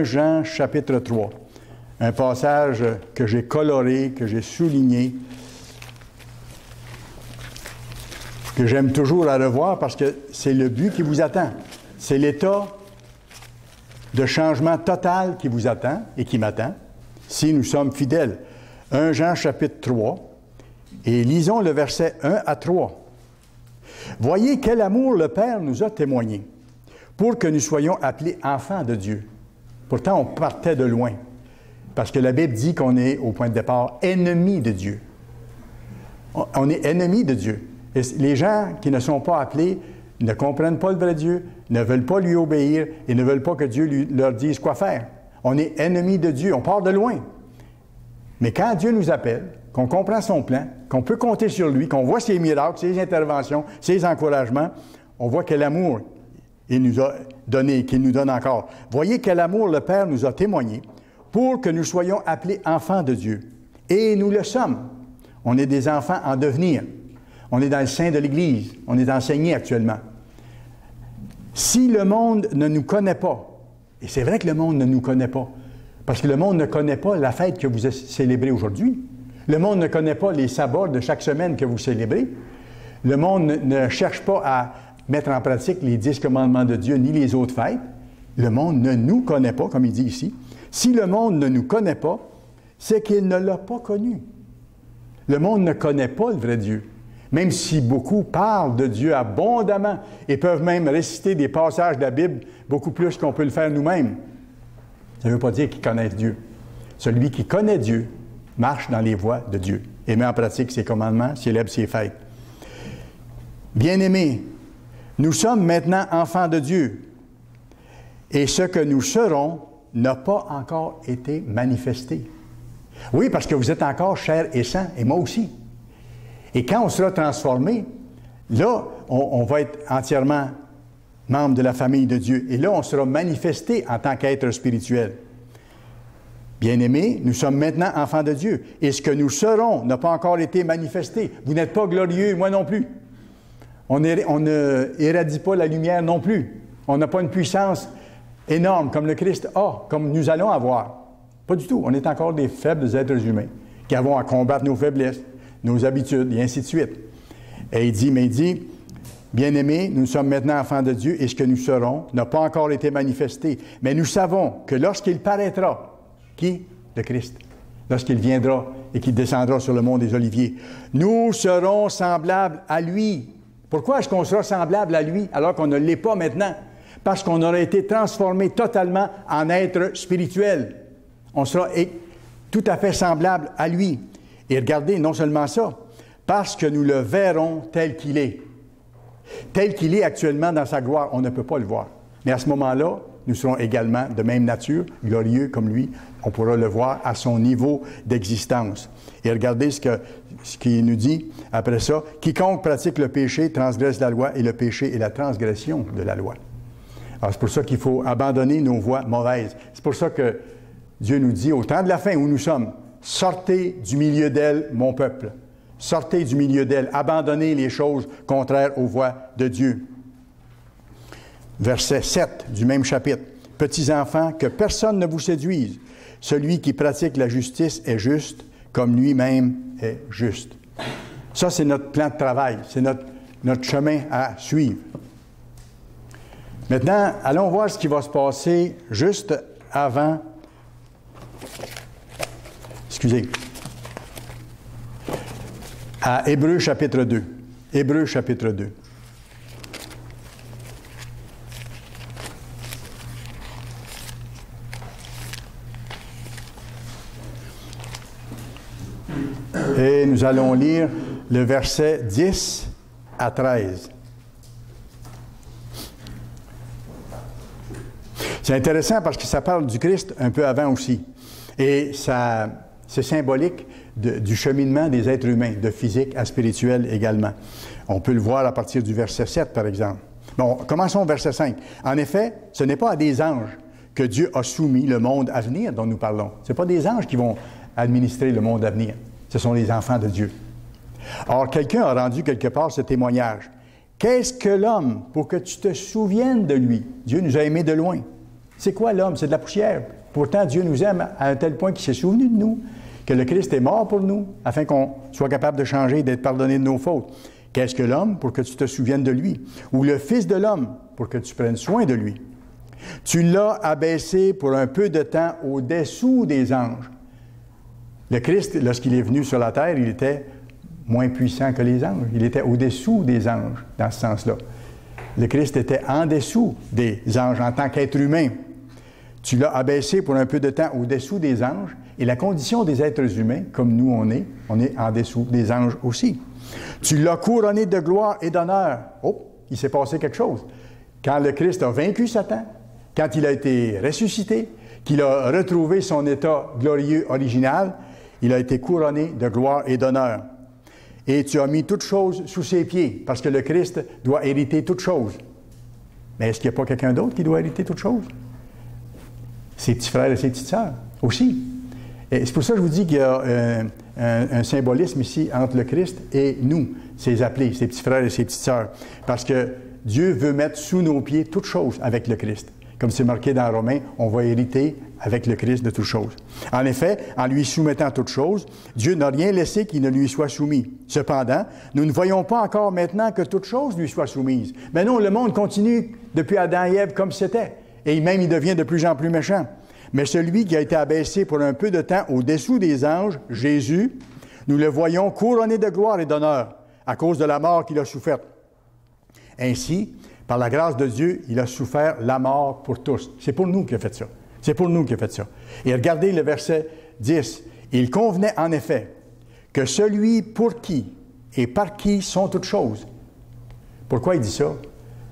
Jean chapitre 3. Un passage que j'ai coloré, que j'ai souligné, que j'aime toujours à revoir parce que c'est le but qui vous attend. C'est l'état de changement total qui vous attend et qui m'attend si nous sommes fidèles. 1 Jean chapitre 3 et lisons le verset 1 à 3. « Voyez quel amour le Père nous a témoigné pour que nous soyons appelés enfants de Dieu. » Pourtant, on partait de loin parce que la Bible dit qu'on est au point de départ ennemis de Dieu. On est ennemis de Dieu. Et les gens qui ne sont pas appelés ne comprennent pas le vrai Dieu, ne veulent pas lui obéir et ne veulent pas que Dieu leur dise quoi faire. On est ennemis de Dieu, on part de loin. Mais quand Dieu nous appelle, qu'on comprend son plan, qu'on peut compter sur lui, qu'on voit ses miracles, ses interventions, ses encouragements, on voit quel amour il nous a donné, qu'il nous donne encore. Voyez quel amour le Père nous a témoigné pour que nous soyons appelés enfants de Dieu. Et nous le sommes. On est des enfants en devenir. On est dans le sein de l'Église. On est enseigné actuellement. Si le monde ne nous connaît pas, et c'est vrai que le monde ne nous connaît pas, parce que le monde ne connaît pas la fête que vous célébrez aujourd'hui. Le monde ne connaît pas les sabbats de chaque semaine que vous célébrez. Le monde ne cherche pas à mettre en pratique les 10 commandements de Dieu ni les autres fêtes. Le monde ne nous connaît pas, comme il dit ici. Si le monde ne nous connaît pas, c'est qu'il ne l'a pas connu. Le monde ne connaît pas le vrai Dieu. Même si beaucoup parlent de Dieu abondamment et peuvent même réciter des passages de la Bible beaucoup plus qu'on peut le faire nous-mêmes. Ça ne veut pas dire qu'ils connaissent Dieu. Celui qui connaît Dieu marche dans les voies de Dieu et met en pratique ses commandements, célèbre ses fêtes. Bien-aimés, nous sommes maintenant enfants de Dieu et ce que nous serons n'a pas encore été manifesté. Oui, parce que vous êtes encore chair et sang, et moi aussi. Et quand on sera transformé, là, on va être entièrement membre de la famille de Dieu. Et là, on sera manifesté en tant qu'être spirituel. Bien-aimés, nous sommes maintenant enfants de Dieu. Et ce que nous serons n'a pas encore été manifesté. Vous n'êtes pas glorieux, moi non plus. On ne irradie pas la lumière non plus. On n'a pas une puissance énorme comme le Christ a, comme nous allons avoir. Pas du tout. On est encore des faibles êtres humains qui avons à combattre nos faiblesses, nos habitudes, et ainsi de suite. Et il dit, bien-aimés, nous sommes maintenant enfants de Dieu, et ce que nous serons n'a pas encore été manifesté. Mais nous savons que lorsqu'il paraîtra, qui? Le Christ. Lorsqu'il viendra et qu'il descendra sur le mont des Oliviers, nous serons semblables à lui. Pourquoi est-ce qu'on sera semblable à lui alors qu'on ne l'est pas maintenant? Parce qu'on aura été transformé totalement en être spirituel. On sera tout à fait semblable à lui. Et regardez, non seulement ça, parce que nous le verrons tel qu'il est. Tel qu'il est actuellement dans sa gloire, on ne peut pas le voir. Mais à ce moment-là, nous serons également de même nature, glorieux comme lui. On pourra le voir à son niveau d'existence. Et regardez ce qu'il nous dit après ça. Quiconque pratique le péché transgresse la loi, et le péché est la transgression de la loi. Alors c'est pour ça qu'il faut abandonner nos voies mauvaises. C'est pour ça que Dieu nous dit, au temps de la fin où nous sommes, sortez du milieu d'elle, mon peuple. Sortez du milieu d'elle. Abandonnez les choses contraires aux voies de Dieu. Verset 7 du même chapitre. Petits enfants, que personne ne vous séduise. Celui qui pratique la justice est juste, comme lui-même est juste. Ça, c'est notre plan de travail. C'est notre chemin à suivre. Maintenant, allons voir ce qui va se passer juste avant. Excusez. À Hébreux chapitre 2. Hébreux chapitre 2. Et nous allons lire le verset 10 à 13. C'est intéressant parce que ça parle du Christ un peu avant aussi. Et ça, c'est symbolique du cheminement des êtres humains, de physique à spirituel également. On peut le voir à partir du verset 7, par exemple. Bon, commençons au verset 5. En effet, ce n'est pas à des anges que Dieu a soumis le monde à venir dont nous parlons. Ce n'est pas des anges qui vont administrer le monde à venir. Ce sont les enfants de Dieu. Or, quelqu'un a rendu quelque part ce témoignage. Qu'est-ce que l'homme pour que tu te souviennes de lui? Dieu nous a aimés de loin. C'est quoi l'homme? C'est de la poussière. Pourtant, Dieu nous aime à un tel point qu'il s'est souvenu de nous, que le Christ est mort pour nous, afin qu'on soit capable de changer et d'être pardonné de nos fautes. Qu'est-ce que l'homme pour que tu te souviennes de lui? Ou le Fils de l'homme pour que tu prennes soin de lui? Tu l'as abaissé pour un peu de temps au-dessous des anges. Le Christ, lorsqu'il est venu sur la terre, il était moins puissant que les anges. Il était au-dessous des anges, dans ce sens-là. Le Christ était en dessous des anges en tant qu'être humain. Tu l'as abaissé pour un peu de temps au-dessous des anges, et la condition des êtres humains, comme nous on est en dessous des anges aussi. Tu l'as couronné de gloire et d'honneur. Oh, il s'est passé quelque chose. Quand le Christ a vaincu Satan, quand il a été ressuscité, qu'il a retrouvé son état glorieux original, il a été couronné de gloire et d'honneur. Et tu as mis toutes choses sous ses pieds, parce que le Christ doit hériter toutes choses. Mais est-ce qu'il n'y a pas quelqu'un d'autre qui doit hériter toutes choses? Ses petits frères et ses petites sœurs aussi. Et c'est pour ça que je vous dis qu'il y a un symbolisme ici entre le Christ et nous, ses appelés, ses petits frères et ses petites sœurs. Parce que Dieu veut mettre sous nos pieds toutes choses avec le Christ. Comme c'est marqué dans Romains, on va hériter avec le Christ de toutes choses. En effet, en lui soumettant toutes choses, Dieu n'a rien laissé qui ne lui soit soumis. Cependant, nous ne voyons pas encore maintenant que toutes choses lui soient soumises. Mais non, le monde continue depuis Adam et Ève comme c'était. Et même, il devient de plus en plus méchant. Mais celui qui a été abaissé pour un peu de temps au-dessous des anges, Jésus, nous le voyons couronné de gloire et d'honneur à cause de la mort qu'il a soufferte. Ainsi, par la grâce de Dieu, il a souffert la mort pour tous. C'est pour nous qu'il a fait ça. C'est pour nous qu'il a fait ça. Et regardez le verset 10. Il convenait en effet que celui pour qui et par qui sont toutes choses. Pourquoi il dit ça?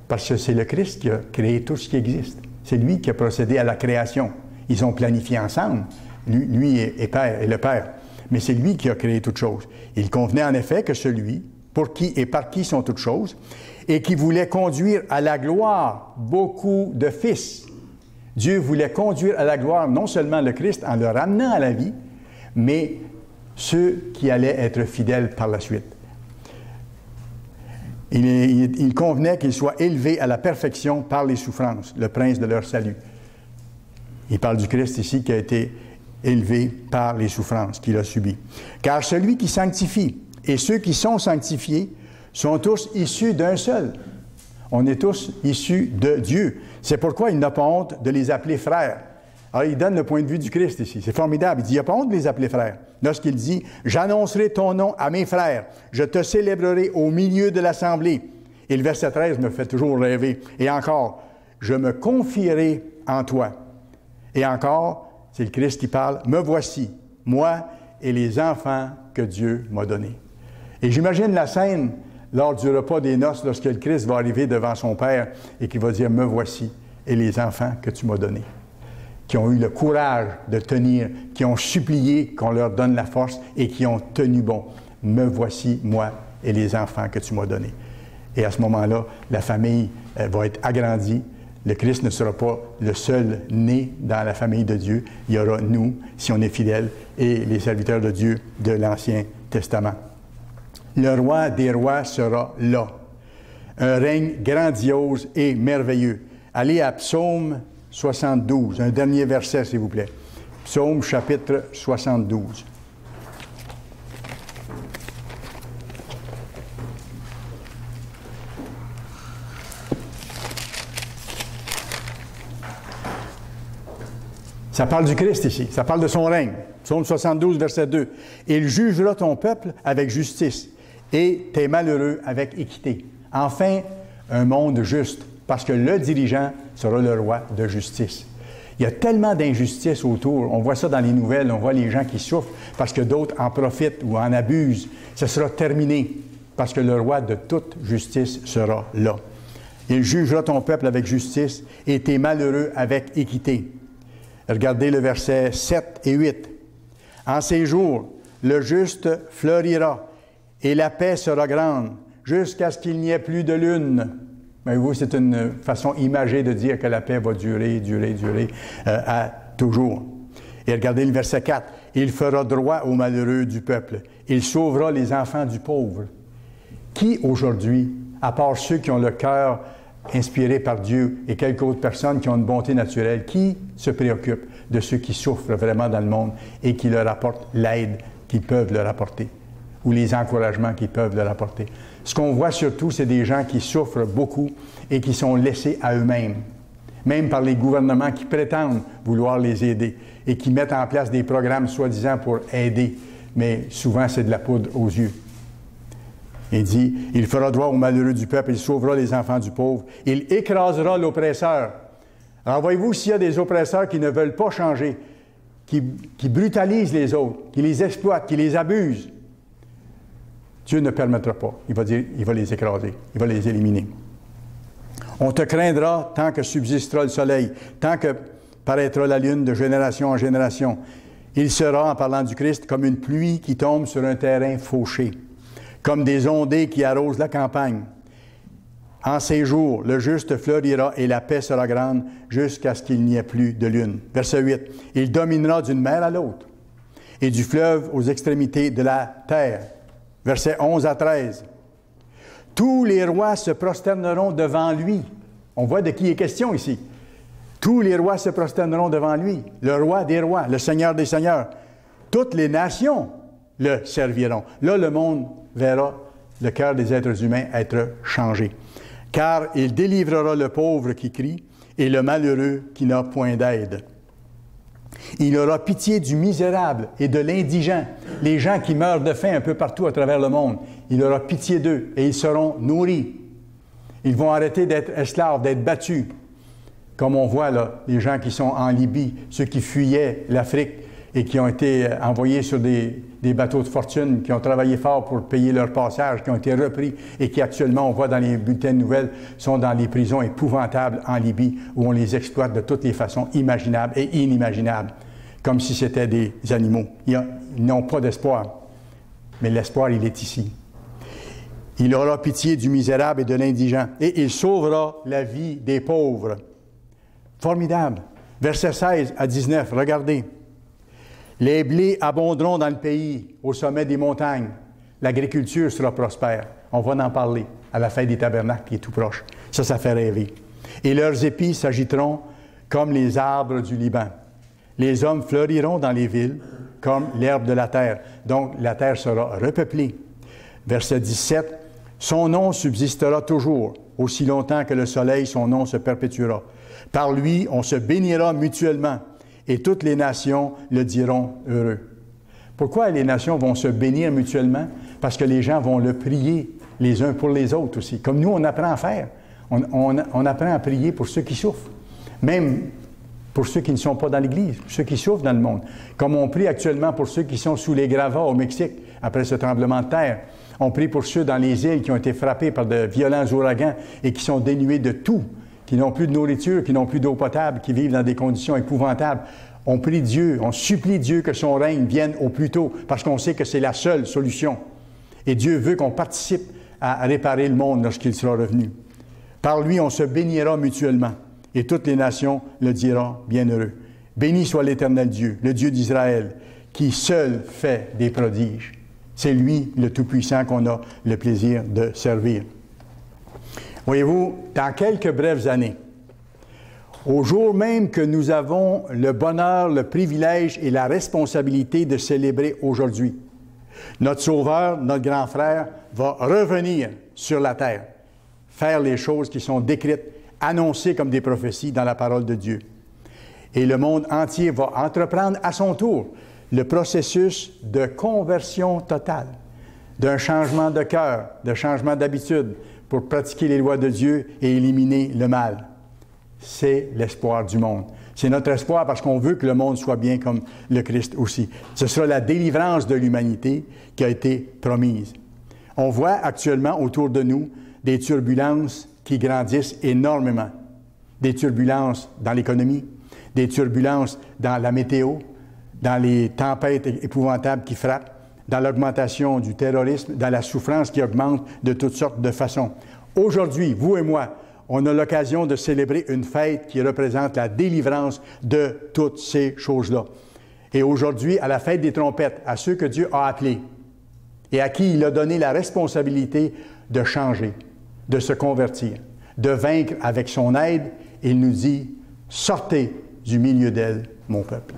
Parce que c'est le Christ qui a créé tout ce qui existe. C'est lui qui a procédé à la création. Ils ont planifié ensemble. Lui est Père et le Père. Mais c'est lui qui a créé toutes choses. Il convenait en effet que celui pour qui et par qui sont toutes choses, et qui voulait conduire à la gloire beaucoup de fils. Dieu voulait conduire à la gloire non seulement le Christ en le ramenant à la vie, mais ceux qui allaient être fidèles par la suite. Il convenait qu'ils soient élevés à la perfection par les souffrances, le prince de leur salut. Il parle du Christ ici qui a été élevé par les souffrances qu'il a subies. Car celui qui sanctifie et ceux qui sont sanctifiés sont tous issus d'un seul. On est tous issus de Dieu. C'est pourquoi il n'a pas honte de les appeler frères. Alors, il donne le point de vue du Christ ici. C'est formidable. Il dit, il n'a pas honte de les appeler frères. Lorsqu'il dit, « J'annoncerai ton nom à mes frères. Je te célébrerai au milieu de l'assemblée. » Et le verset 13 me fait toujours rêver. Et encore, « Je me confierai en toi. » Et encore, c'est le Christ qui parle, « Me voici. moi et les enfants que Dieu m'a donnés. Et j'imagine la scène lors du repas des noces, lorsque le Christ va arriver devant son Père et qu'il va dire, « Me voici et les enfants que tu m'as donnés. » Qui ont eu le courage de tenir, qui ont supplié qu'on leur donne la force et qui ont tenu bon. « Me voici, moi et les enfants que tu m'as donnés. » Et à ce moment-là, la famille va être agrandie. Le Christ ne sera pas le seul né dans la famille de Dieu. Il y aura nous, si on est fidèles, et les serviteurs de Dieu de l'Ancien Testament. Le roi des rois sera là. Un règne grandiose et merveilleux. Allez à Psaume 72, un dernier verset, s'il vous plaît. Psaume chapitre 72. Ça parle du Christ ici, ça parle de son règne. Psaume 72, verset 2. « Il jugera ton peuple avec justice et tes malheureux avec équité. Enfin, un monde juste, parce que le dirigeant sera le roi de justice. » Il y a tellement d'injustice autour. On voit ça dans les nouvelles, on voit les gens qui souffrent parce que d'autres en profitent ou en abusent. Ce sera terminé parce que le roi de toute justice sera là. « Il jugera ton peuple avec justice et tes malheureux avec équité. » Regardez le verset 7 et 8. « En ces jours, le juste fleurira et la paix sera grande jusqu'à ce qu'il n'y ait plus de lune. » Mais vous, c'est une façon imagée de dire que la paix va durer à toujours. Et regardez le verset 4. « Il fera droit aux malheureux du peuple. Il sauvera les enfants du pauvre. » Qui aujourd'hui, à part ceux qui ont le cœur inspiré par Dieu et quelques autres personnes qui ont une bonté naturelle, qui se préoccupent de ceux qui souffrent vraiment dans le monde et qui leur apportent l'aide qu'ils peuvent leur apporter ou les encouragements qu'ils peuvent leur apporter? Ce qu'on voit surtout, c'est des gens qui souffrent beaucoup et qui sont laissés à eux-mêmes, même par les gouvernements qui prétendent vouloir les aider et qui mettent en place des programmes soi-disant pour aider, mais souvent c'est de la poudre aux yeux. Il dit, « Il fera droit aux malheureux du peuple, il sauvera les enfants du pauvre, il écrasera l'oppresseur. » Alors voyez-vous, s'il y a des oppresseurs qui ne veulent pas changer, qui brutalisent les autres, qui les exploitent, qui les abusent, Dieu ne permettra pas. Il va dire, il va les écraser, il va les éliminer. « On te craindra tant que subsistera le soleil, tant que paraîtra la lune de génération en génération. Il sera, en parlant du Christ, comme une pluie qui tombe sur un terrain fauché, comme des ondées qui arrosent la campagne. En ces jours, le juste fleurira et la paix sera grande jusqu'à ce qu'il n'y ait plus de lune. » Verset 8. « Il dominera d'une mer à l'autre et du fleuve aux extrémités de la terre. » Versets 11 à 13. « Tous les rois se prosterneront devant lui. » On voit de qui il est question ici. « Tous les rois se prosterneront devant lui. Le roi des rois, le Seigneur des seigneurs. Toutes les nations le serviront. » Là, le monde verra le cœur des êtres humains être changé. « Car il délivrera le pauvre qui crie et le malheureux qui n'a point d'aide. Il aura pitié du misérable et de l'indigent, les gens qui meurent de faim un peu partout à travers le monde. Il aura pitié d'eux et ils seront nourris. Ils vont arrêter d'être esclaves, d'être battus. Comme on voit là, les gens qui sont en Libye, ceux qui fuyaient l'Afrique et qui ont été envoyés sur des bateaux de fortune, qui ont travaillé fort pour payer leur passage, qui ont été repris et qui actuellement, on voit dans les bulletins de nouvelles, sont dans les prisons épouvantables en Libye où on les exploite de toutes les façons imaginables et inimaginables, comme si c'était des animaux. Ils n'ont pas d'espoir, mais l'espoir, il est ici. Il aura pitié du misérable et de l'indigent et il sauvera la vie des pauvres. Formidable. Versets 16 à 19, regardez. Les blés abonderont dans le pays, au sommet des montagnes. L'agriculture sera prospère. On va en parler à la fête des tabernacles qui est tout proche. Ça fait rêver. Et leurs épis s'agiteront comme les arbres du Liban. Les hommes fleuriront dans les villes comme l'herbe de la terre. Donc, la terre sera repeuplée. Verset 17. Son nom subsistera toujours. Aussi longtemps que le soleil, son nom se perpétuera. Par lui, on se bénira mutuellement. Et toutes les nations le diront heureux. Pourquoi les nations vont se bénir mutuellement? Parce que les gens vont le prier les uns pour les autres aussi. Comme nous, on apprend à faire. On apprend à prier pour ceux qui souffrent. Même pour ceux qui ne sont pas dans l'Église, pour ceux qui souffrent dans le monde. Comme on prie actuellement pour ceux qui sont sous les gravats au Mexique, après ce tremblement de terre. On prie pour ceux dans les îles qui ont été frappés par de violents ouragans et qui sont dénués de tout, qui n'ont plus de nourriture, qui n'ont plus d'eau potable, qui vivent dans des conditions épouvantables. On prie Dieu, on supplie Dieu que son règne vienne au plus tôt, parce qu'on sait que c'est la seule solution. Et Dieu veut qu'on participe à réparer le monde lorsqu'il sera revenu. Par lui, on se bénira mutuellement, et toutes les nations le diront bienheureux. Béni soit l'Éternel Dieu, le Dieu d'Israël, qui seul fait des prodiges. C'est lui, le Tout-Puissant, qu'on a le plaisir de servir. Voyez-vous, dans quelques brèves années, au jour même que nous avons le bonheur, le privilège et la responsabilité de célébrer aujourd'hui, notre Sauveur, notre grand frère, va revenir sur la terre, faire les choses qui sont décrites, annoncées comme des prophéties dans la parole de Dieu. Et le monde entier va entreprendre à son tour le processus de conversion totale, d'un changement de cœur, de changement d'habitude pour pratiquer les lois de Dieu et éliminer le mal. C'est l'espoir du monde. C'est notre espoir parce qu'on veut que le monde soit bien comme le Christ aussi. Ce sera la délivrance de l'humanité qui a été promise. On voit actuellement autour de nous des turbulences qui grandissent énormément. Des turbulences dans l'économie, des turbulences dans la météo, dans les tempêtes épouvantables qui frappent, dans l'augmentation du terrorisme, dans la souffrance qui augmente de toutes sortes de façons. Aujourd'hui, vous et moi, on a l'occasion de célébrer une fête qui représente la délivrance de toutes ces choses-là. Et aujourd'hui, à la fête des trompettes, à ceux que Dieu a appelés et à qui il a donné la responsabilité de changer, de se convertir, de vaincre avec son aide, il nous dit « Sortez du milieu d'elle, mon peuple ».